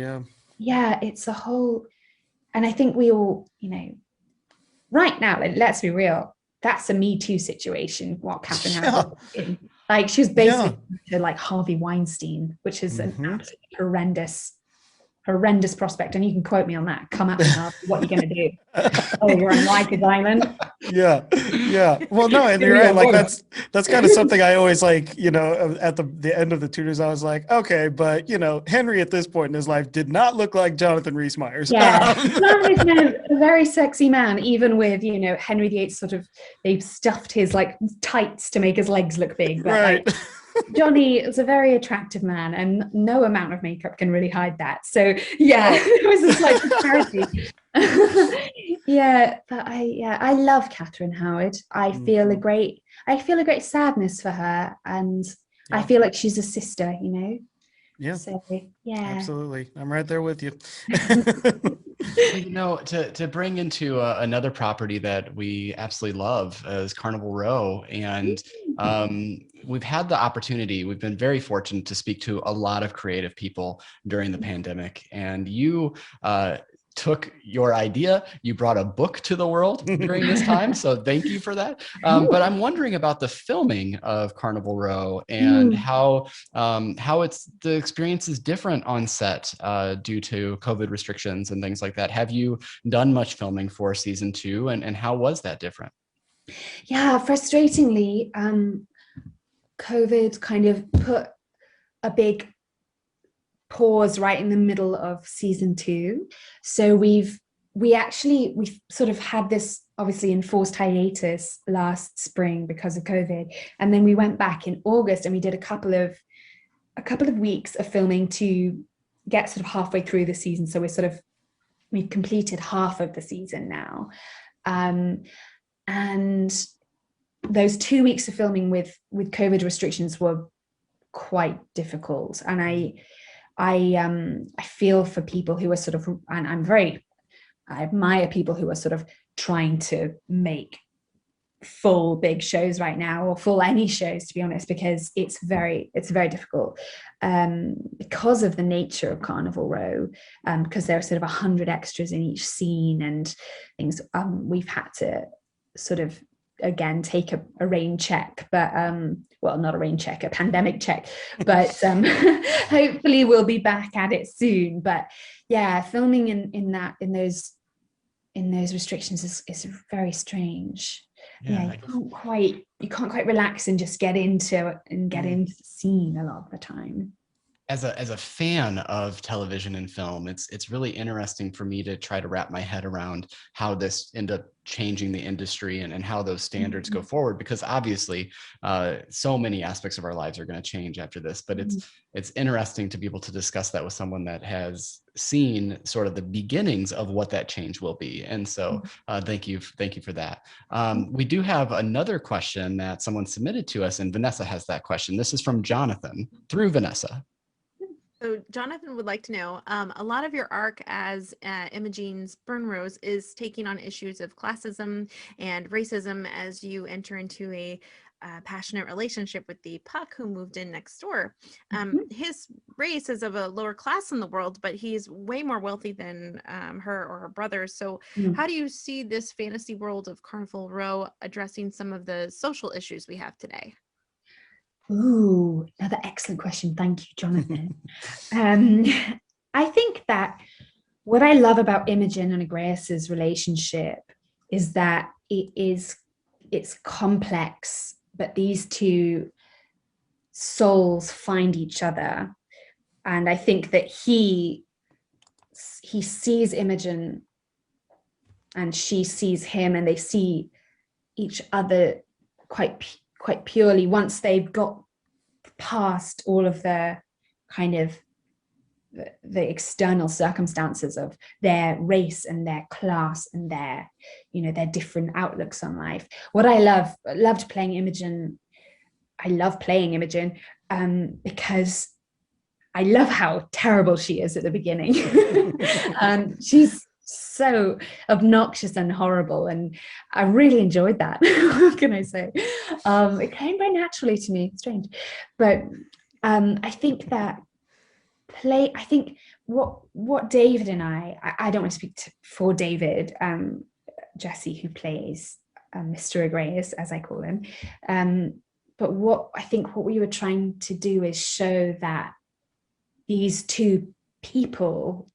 It's a whole, and I think we all, right now, like, let's be real, that's a Me Too situation, what Catherine Howard was in. Like, she was basically to like Harvey Weinstein, which is an absolutely horrendous horrendous prospect, and you can quote me on that. Come at me hard. What are you going to do? Oh, you're on Rikers Island. Yeah. Well, no, and you're right. Like that's kind of something I always like, at the end of the Tudors, I was like, okay, but Henry at this point in his life did not look like Jonathan Rhys-Meyers. Yeah, Jonathan is a very sexy man, even with, Henry VIII sort of, they've stuffed his like tights to make his legs look big. But right. Like, Johnny is a very attractive man, and no amount of makeup can really hide that. So yeah, it was a slight disparity. Yeah, but I love Catherine Howard. I feel a great sadness for her, and I feel like she's a sister, Yeah. So yeah, absolutely. I'm right there with you. To bring into another property that we absolutely love is Carnival Row. And we've had the opportunity, we've been very fortunate to speak to a lot of creative people during the pandemic. And you took your idea, you brought a book to the world during this time. So thank you for that. But I'm wondering about the filming of Carnival Row and how the experience is different on set due to COVID restrictions and things like that. Have you done much filming for season 2, and how was that different? Yeah, frustratingly, COVID kind of put a big pause right in the middle of season 2. So we sort of had this obviously enforced hiatus last spring because of COVID, and then we went back in August and we did a couple of weeks of filming to get sort of halfway through the season. So we've completed half of the season now, and those 2 weeks of filming with COVID restrictions were quite difficult, and I feel for people who are sort of, and I admire people who are sort of trying to make full big shows right now, or full any shows, to be honest, because it's very difficult because of the nature of Carnival Row, because there are sort of 100 extras in each scene and things. We've had to sort of again take a rain check, but well, not a rain check, a pandemic check, but hopefully we'll be back at it soon. But yeah, filming in those restrictions is very strange. Yeah, you can't quite relax and just get into the scene a lot of the time. As a fan of television and film, it's really interesting for me to try to wrap my head around how this ended up changing the industry and how those standards go forward, because obviously so many aspects of our lives are going to change after this. But it's interesting to be able to discuss that with someone that has seen sort of the beginnings of what that change will be. And so thank you for that. We do have another question that someone submitted to us, and Vanessa has that question. This is from Jonathan through Vanessa. So Jonathan would like to know, a lot of your arc as Imogene's Burn Rose is taking on issues of classism and racism as you enter into a passionate relationship with the Puck who moved in next door. His race is of a lower class in the world, but he's way more wealthy than her or her brothers. So how do you see this fantasy world of Carnival Row addressing some of the social issues we have today? Ooh, another excellent question. Thank you, Jonathan. I think that what I love about Imogen and Agreas's relationship is that it's complex, but these two souls find each other. And I think that he sees Imogen and she sees him, and they see each other quite purely once they've got past all of the kind of the external circumstances of their race and their class and their different outlooks on life. What I loved playing Imogen. I love playing Imogen because I love how terrible she is at the beginning. She's so obnoxious and horrible, and I really enjoyed that. What can I say? It came very naturally to me. It's strange, but I think that what David and I don't want to speak for David, Jesse, who plays Mr. Agreas, as I call him, but what we were trying to do is show that these two people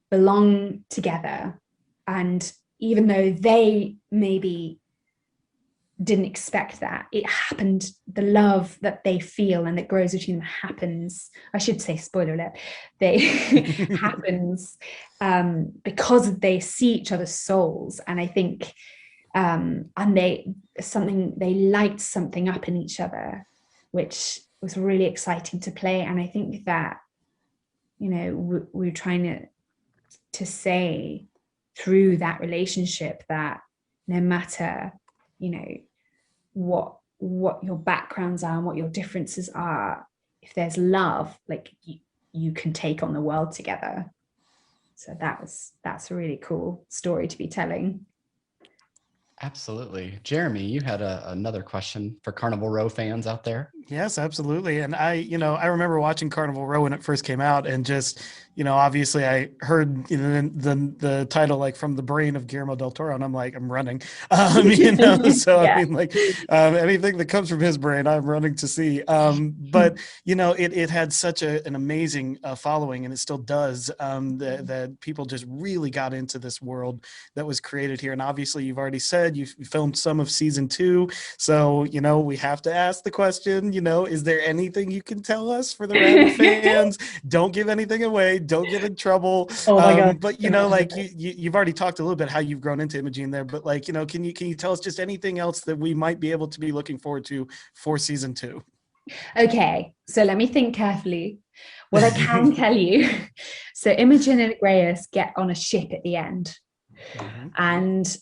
belong together. And even though they maybe didn't expect that, it happened. The love that they feel and that grows between them happens. I should say, spoiler alert, they happens because they see each other's souls. And I think, and they light something up in each other, which was really exciting to play. And I think that, you know, we're trying to say through that relationship that no matter, you know, what your backgrounds are and what your differences are, if there's love, like you can take on the world together. So that's a really cool story to be telling. Absolutely. Jeremy, you had another question for Carnival Row fans out there. Yes, absolutely. And I remember watching Carnival Row when it first came out, and just, you know, obviously I heard, you know, the title, like, from the brain of Guillermo del Toro, and I'm like, I'm running, you know, so yeah. I mean, like, anything that comes from his brain, I'm running to see. But, you know, it had such an amazing following, and it still does, that people just really got into this world that was created here. And obviously you've already said you filmed some of season 2. So, you know, we have to ask the question, you know, is there anything you can tell us for the random fans? Don't give anything away. Don't get in trouble. Oh my God. But, you know, like you've already talked a little bit how you've grown into imaging there, but, like, you know, can you tell us just anything else that we might be able to be looking forward to for season 2? Okay, so let me think carefully. What I can tell you, so Imogen and Agreus get on a ship at the end, and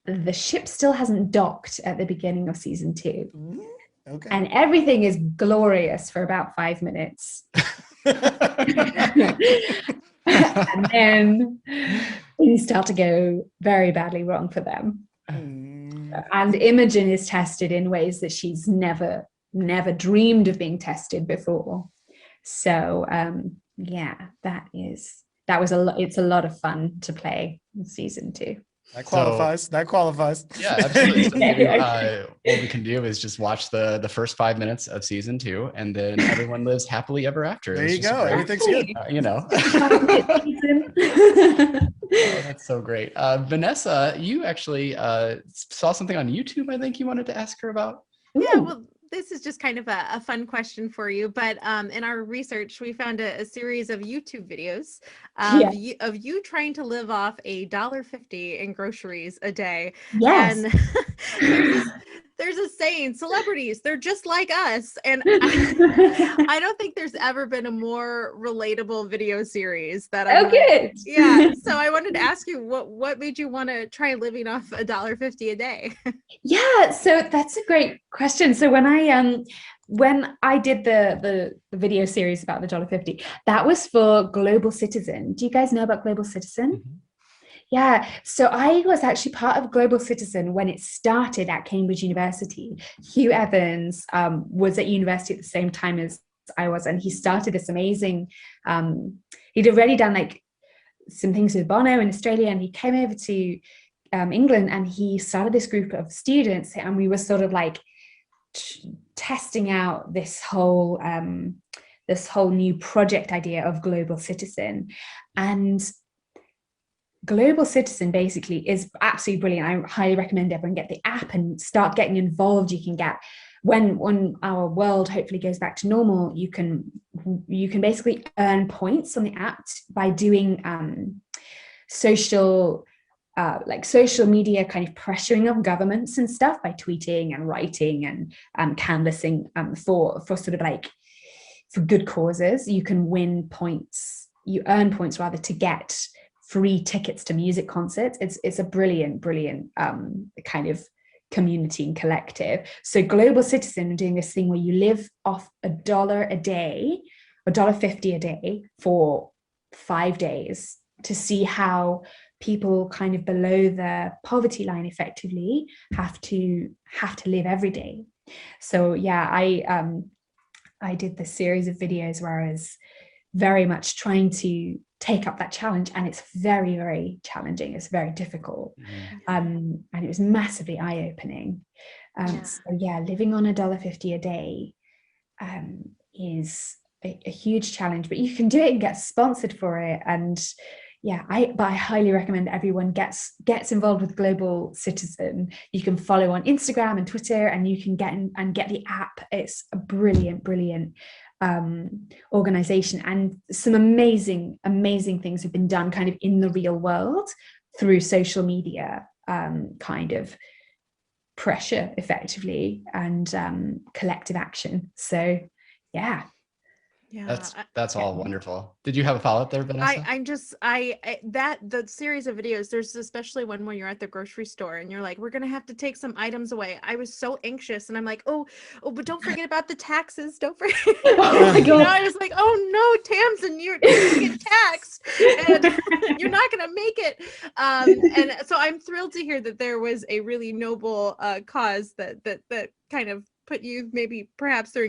the ship still hasn't docked at the beginning of season 2. Okay. And everything is glorious for about 5 minutes. And then things start to go very badly wrong for them. And Imogen is tested in ways that she's never dreamed of being tested before. So yeah, it's a lot of fun to play in season 2. That qualifies. Yeah, absolutely. So maybe, what we can do is just watch the first 5 minutes of season 2, and then everyone lives happily ever after. There you go. Everything's good. You know. That's so great. Vanessa, you actually saw something on YouTube, I think you wanted to ask her about. Yeah, well, this is just kind of a fun question for you, but in our research, we found a series of YouTube videos of you trying to live off $1.50 in groceries a day. Yes. And there's a saying, celebrities, they're just like us. And I don't think there's ever been a more relatable video series that good. Yeah. So I wanted to ask you, what made you want to try living off $1.50 a day? Yeah, so that's a great question. So when I did the video series about the $1.50, that was for Global Citizen. Do you guys know about Global Citizen? Mm-hmm. Yeah, so I was actually part of Global Citizen when it started at Cambridge University. Hugh Evans was at university at the same time as I was, and he started this amazing, he'd already done like some things with Bono in Australia, and he came over to England, and he started this group of students, and we were sort of like testing out this whole new project idea of Global Citizen. And Global Citizen basically is absolutely brilliant. I highly recommend everyone get the app and start getting involved. You can get, when our world hopefully goes back to normal, you can basically earn points on the app by doing social media kind of pressuring of governments and stuff, by tweeting and writing and canvassing for sort of like for good causes. You can win points, you earn points rather, to get free tickets to music concerts. It's a brilliant kind of community and collective. So Global Citizen are doing this thing where you live off $1 a day, $1.50 a day for 5 days, to see how people kind of below the poverty line effectively have to live every day. So yeah, I did this series of videos where I was very much trying to take up that challenge, and it's very, very challenging. It's very difficult. And it was massively eye-opening. So yeah, living on $1.50 a day is a huge challenge, but you can do it and get sponsored for it. And but I highly recommend everyone gets involved with Global Citizen. You can follow on Instagram and Twitter, and you can get the app. It's a brilliant organization, and some amazing things have been done kind of in the real world through social media kind of pressure effectively, and collective action. So yeah. That's all wonderful. Did you have a follow-up there, Vanessa? The series of videos, there's especially one where you're at the grocery store and you're like, we're gonna have to take some items away. I was so anxious, and I'm like, oh, but don't forget about the taxes. Don't forget. Oh my God. I was like, oh no, Tamzin, you're gonna get taxed, and you're not gonna make it. And so I'm thrilled to hear that there was a really noble cause that kind of put me through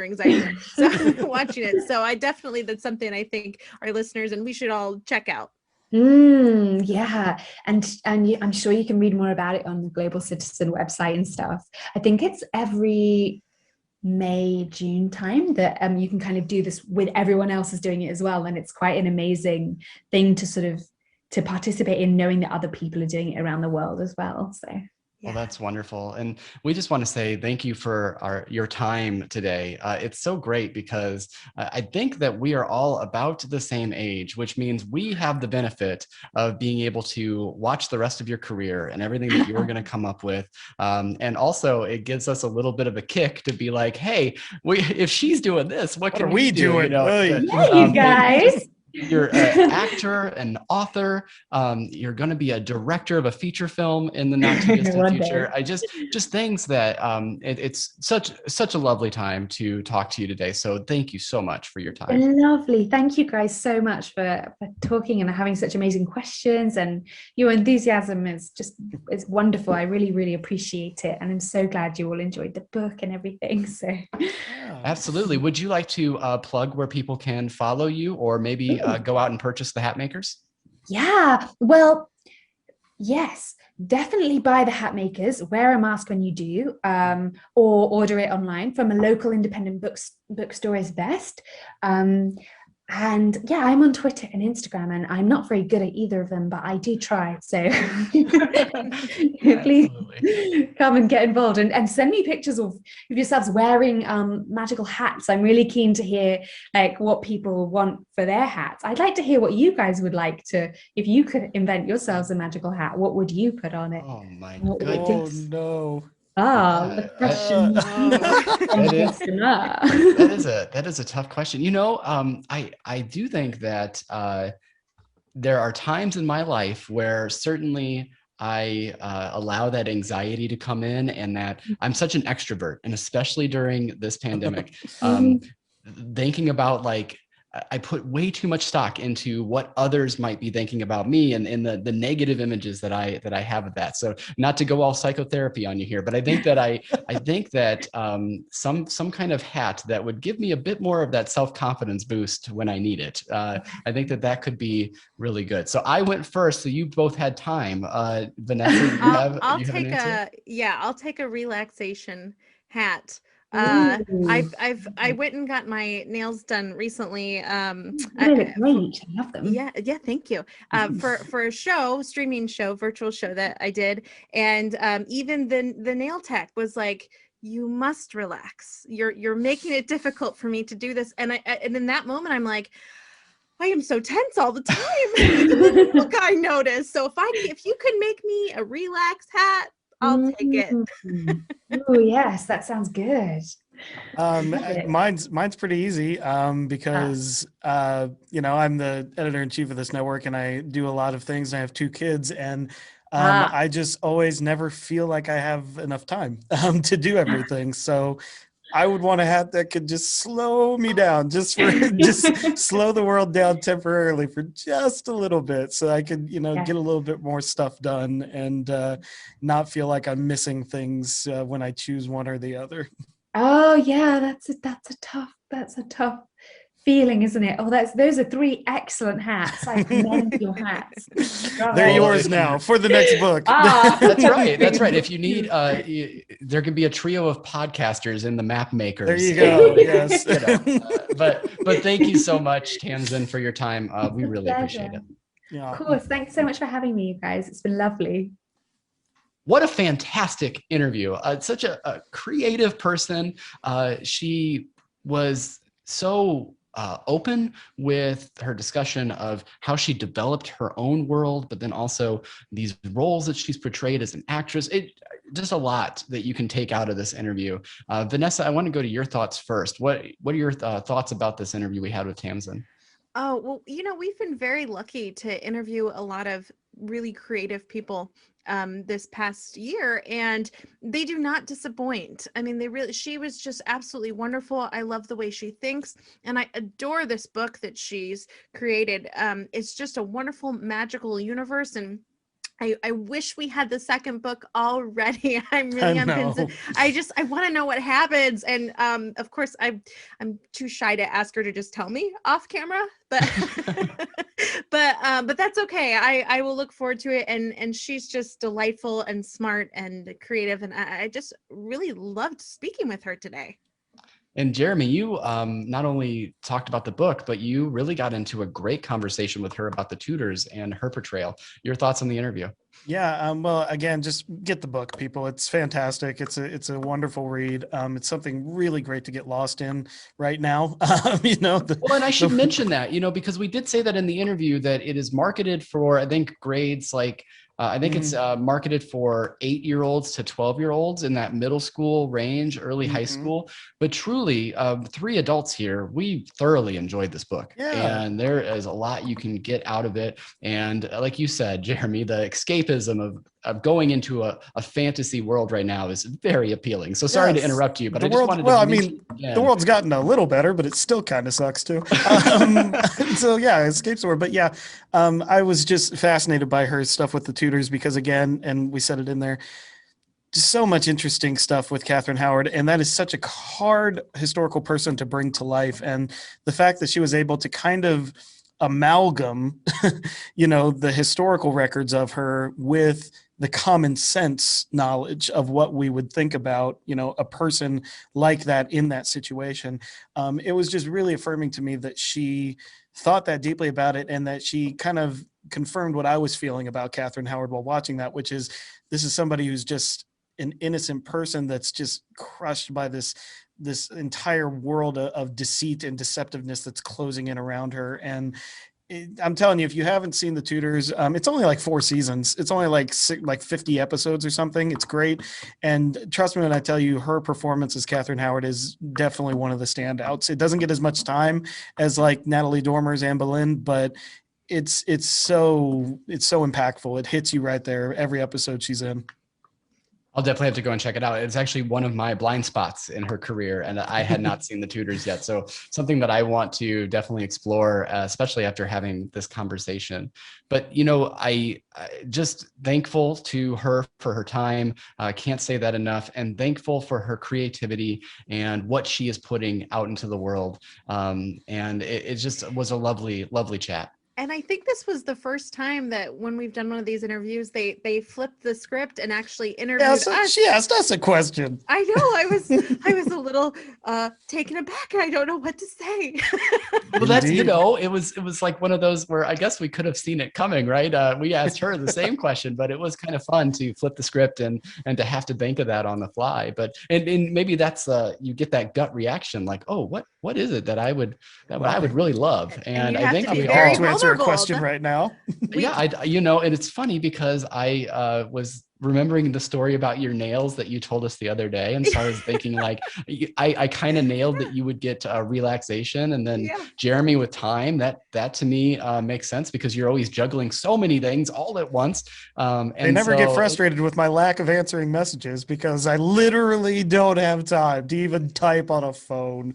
anxiety so watching it. So that's something I think our listeners and we should all check out. Yeah, and I'm sure you can read more about it on the Global Citizen website and stuff. I think it's every May, June time that you can kind of do this with everyone else is doing it as well, and it's quite an amazing thing to participate in, knowing that other people are doing it around the world as well. So well, that's wonderful. And we just want to say thank you for your time today. It's so great because I think that we are all about the same age, which means we have the benefit of being able to watch the rest of your career and everything that you're going to come up with. And also it gives us a little bit of a kick to be like, hey, if she's doing this, what can we do? You know, you guys. You're an actor, an author. You're going to be a director of a feature film in the not too distant future. I just things that it's such a lovely time to talk to you today. So thank you so much for your time. Lovely. Thank you guys so much for talking and having such amazing questions, and your enthusiasm is it's wonderful. I really appreciate it, and I'm so glad you all enjoyed the book and everything. So absolutely. Would you like to plug where people can follow you, or maybe go out and purchase the Hat Makers? Yeah, well, yes, definitely buy the Hat Makers, wear a mask when you do, or order it online from a local independent bookstore is best. And yeah, I'm on Twitter and Instagram, and I'm not very good at either of them, but I do try. So please come and get involved, and send me pictures of yourselves wearing magical hats. I'm really keen to hear like what people want for their hats. I'd like to hear what you guys would like to, if you could invent yourselves a magical hat, what would you put on it? Oh my goodness. Oh no. The question. That is a tough question. You know, I do think that there are times in my life where certainly I allow that anxiety to come in, and that I'm such an extrovert, and especially during this pandemic, thinking about like, I put way too much stock into what others might be thinking about me, and the negative images that I have of that. So not to go all psychotherapy on you here, but I think that some kind of hat that would give me a bit more of that self-confidence boost when I need it. I think that could be really good. So I went first, so you both had time. Vanessa, I'll take a relaxation hat. I went and got my nails done recently. They look great. I love them. Yeah, thank you. For a streaming show, virtual show that I did, and even the nail tech was like, you must relax. You're making it difficult for me to do this, and in that moment I'm like, I am so tense all the time. Look, I noticed. So if you could make me a relaxed hat, I'll take it. Oh yes, that sounds good. Mine's pretty easy because I'm the editor-in-chief of this network, and I do a lot of things. And I have 2 kids, and I just always never feel like I have enough time to do everything. So I would want a hat that could just slow me down, just slow the world down temporarily for just a little bit, so I could, get a little bit more stuff done and not feel like I'm missing things when I choose one or the other. Oh yeah, that's a tough feeling, isn't it? Oh, those are 3 excellent hats. I commend your hats. They're yours now for the next book. That's right. If you need, there can be a trio of podcasters in the Map Makers. There you go. Yes. But thank you so much, Tamzin, for your time. We really appreciate it. Yeah. Of course. Thanks so much for having me, you guys. It's been lovely. What a fantastic interview. Such a creative person. She was so open with her discussion of how she developed her own world, but then also these roles that she's portrayed as an actress. Just a lot that you can take out of this interview. Vanessa, I want to go to your thoughts first. What are your thoughts about this interview we had with Tamzin? Oh, well, we've been very lucky to interview a lot of really creative people this past year, and they do not disappoint. I mean, she was just absolutely wonderful. I love the way she thinks, and I adore this book that she's created. It's just a wonderful, magical universe, and I wish we had the second book already. I'm really on pins. I want to know what happens. And of course, I'm too shy to ask her to just tell me off camera. But but that's okay. I will look forward to it. And she's just delightful and smart and creative. And I just really loved speaking with her today. And Jeremy, you not only talked about the book, but you really got into a great conversation with her about the tutors and her portrayal. Your thoughts on the interview? Yeah, well, again, just get the book, people. It's fantastic. It's a wonderful read. It's something really great to get lost in right now. Well, and I should mention that, because we did say that in the interview that it is marketed for, I think, grades like I think it's marketed for 8-year-olds to 12-year-olds in that middle school range, early high school. But truly, 3 adults here, we thoroughly enjoyed this book. Yeah. And there is a lot you can get out of it. And like you said, Jeremy, the escapism of going into a fantasy world right now is very appealing. So sorry to interrupt you, but I just wanted to the world's gotten a little better, but it still kind of sucks too. So yeah, escapes the world. But yeah, I was just fascinated by her stuff with the tutors because again, and we said it in there, just so much interesting stuff with Katherine Howard. And that is such a hard historical person to bring to life. And the fact that she was able to kind of amalgam, the historical records of her with the common sense knowledge of what we would think about, a person like that in that situation. It was just really affirming to me that she thought that deeply about it and that she kind of confirmed what I was feeling about Katherine Howard while watching that, which is this is somebody who's just an innocent person that's just crushed by this entire world of deceit and deceptiveness that's closing in around her. And I'm telling you, if you haven't seen The Tutors, it's only like 4 seasons. It's only like 50 episodes or something. It's great. And trust me when I tell you, her performance as Katherine Howard is definitely one of the standouts. It doesn't get as much time as like Natalie Dormer's Anne Boleyn, but it's so impactful. It hits you right there every episode she's in. I'll definitely have to go and check it out. It's actually one of my blind spots in her career, and I had not seen The Tutors yet. So something that I want to definitely explore, especially after having this conversation. But, I just thankful to her for her time. Can't say that enough. And thankful for her creativity and what she is putting out into the world. And it just was a lovely, lovely chat. And I think this was the first time that when we've done one of these interviews, they flipped the script and actually interviewed us. She asked us a question. I know. I was a little taken aback, and I don't know what to say. Well, that's it was like one of those where I guess we could have seen it coming, right? We asked her the same question, but it was kind of fun to flip the script and to have to think of that on the fly. But and maybe that's you get that gut reaction, like, oh, what is it that I would really love? And I think we all to answer a question right now. Yeah, and it's funny because I was remembering the story about your nails that you told us the other day, and so I was thinking like I kind of nailed that you would get relaxation, and then Jeremy with time. That to me makes sense because you're always juggling so many things all at once. And I never get frustrated with my lack of answering messages because I literally don't have time to even type on a phone.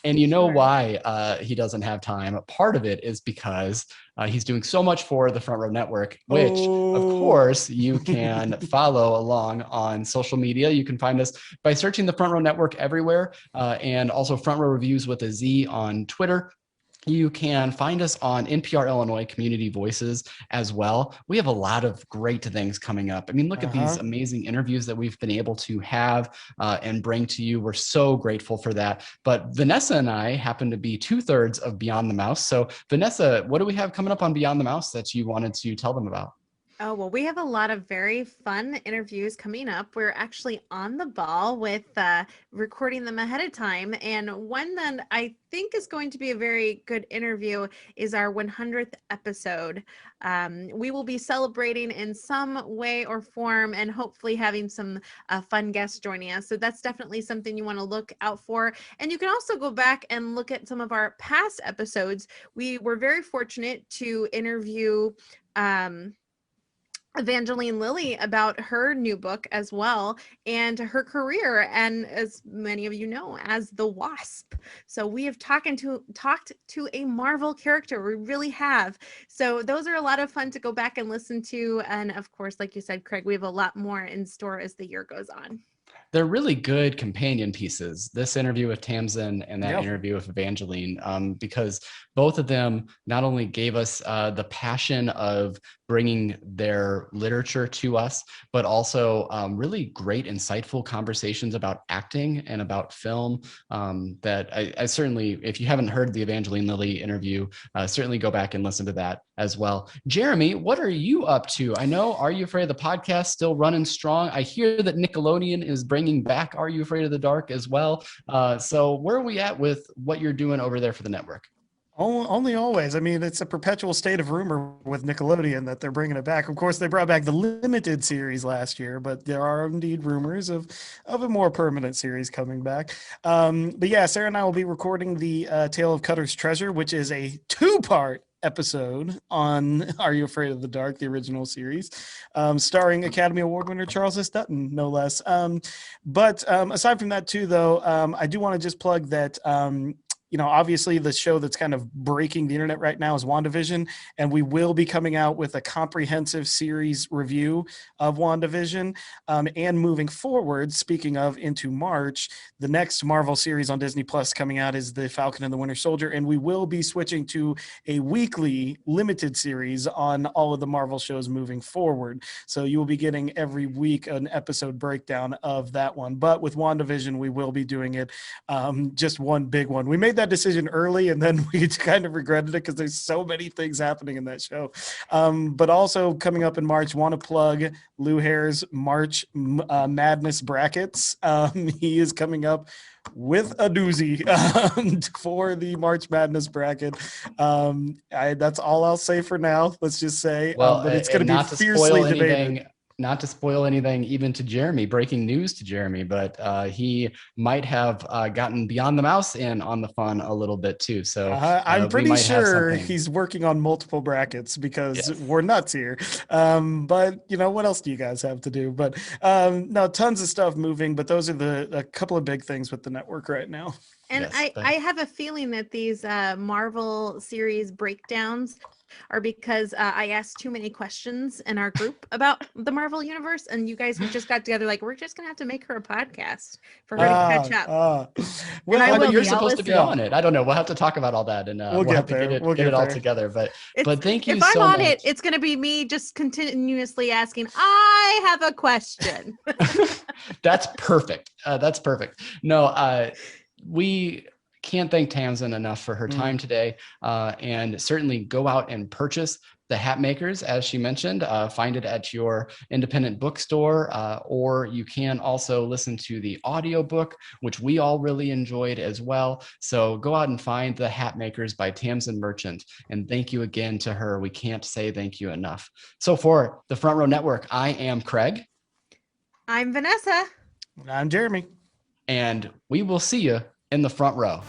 And you know why he doesn't have time? Part of it is because he's doing so much for the Front Row Network, which, of course, you can follow along on social media. You can find us by searching the Front Row Network everywhere, and also Front Row Reviews with a Z on Twitter. You can find us on NPR Illinois Community Voices as well. We have a lot of great things coming up. I mean, look at these amazing interviews that we've been able to have and bring to you. We're so grateful for that. But Vanessa and I happen to be 2/3 of Beyond the Mouse. So Vanessa, what do we have coming up on Beyond the Mouse that you wanted to tell them about? Oh, well, we have a lot of very fun interviews coming up. We're actually on the ball with recording them ahead of time. And one that I think is going to be a very good interview is our 100th episode. We will be celebrating in some way or form and hopefully having some fun guests joining us. So that's definitely something you want to look out for. And you can also go back and look at some of our past episodes. We were very fortunate to interview Evangeline Lilly about her new book as well and her career, and as many of you know, as the Wasp. So we have talked to a Marvel character. We really have. So those are a lot of fun to go back and listen to. And of course, like you said, Craig, we have a lot more in store as the year goes on. They're really good companion pieces, this interview with Tamzin and that interview with Evangeline, because both of them not only gave us the passion of bringing their literature to us, but also really great, insightful conversations about acting and about film that I certainly, if you haven't heard the Evangeline Lilly interview, certainly go back and listen to that as well. Jeremy, what are you up to? I know Are You Afraid of the Podcast still running strong. I hear that Nickelodeon is bringing back Are You Afraid of the Dark as well. So where are we at with what you're doing over there for the network? Only always. I mean, it's a perpetual state of rumor with Nickelodeon that they're bringing it back. Of course, they brought back the limited series last year, but there are indeed rumors of a more permanent series coming back. But yeah, Sarah and I will be recording the Tale of Cutter's Treasure, which is a 2-part episode on Are You Afraid of the Dark, the original series, starring Academy Award winner Charles S. Dutton, no less. But aside from that too, though, I do want to just plug that obviously the show that's kind of breaking the internet right now is WandaVision, and we will be coming out with a comprehensive series review of WandaVision. And moving forward, speaking of into March, the next Marvel series on Disney Plus coming out is The Falcon and the Winter Soldier, and we will be switching to a weekly limited series on all of the Marvel shows moving forward. So you will be getting every week an episode breakdown of that one. But with WandaVision, we will be doing it just one big one. We made that decision early and then we kind of regretted it because there's so many things happening in that show. But also coming up in March, want to plug Lou Hare's March Madness brackets. He is coming up with a doozy for the March Madness bracket. That's all I'll say for now. Let's just say, but it's going to be fiercely debated. Not to spoil anything, even to Jeremy, breaking news to Jeremy, but he might have gotten Beyond the Mouse in on the fun a little bit too. So I'm pretty sure he's working on multiple brackets because we're nuts here. But what else do you guys have to do? But no, tons of stuff moving, but those are a couple of big things with the network right now. And I have a feeling that these Marvel series breakdowns are because I asked too many questions in our group about the Marvel universe, and you guys have just got together like, we're just gonna have to make her a podcast for her to catch up. Well, you're supposed to be on it. I don't know. We'll have to talk about all that, and we'll have to get it all together. But thank you so much. If I'm on it, it's gonna be me just continuously asking, I have a question. That's perfect. That's perfect. No, we can't thank Tamzin enough for her time today, and certainly go out and purchase The Hatmakers, as she mentioned. Find it at your independent bookstore, or you can also listen to the audiobook, which we all really enjoyed as well. So go out and find The Hatmakers by Tamzin Merchant, and thank you again to her. We can't say thank you enough. So for the Front Row Network, I am Craig. I'm Vanessa. I'm Jeremy. And we will see you in the front row.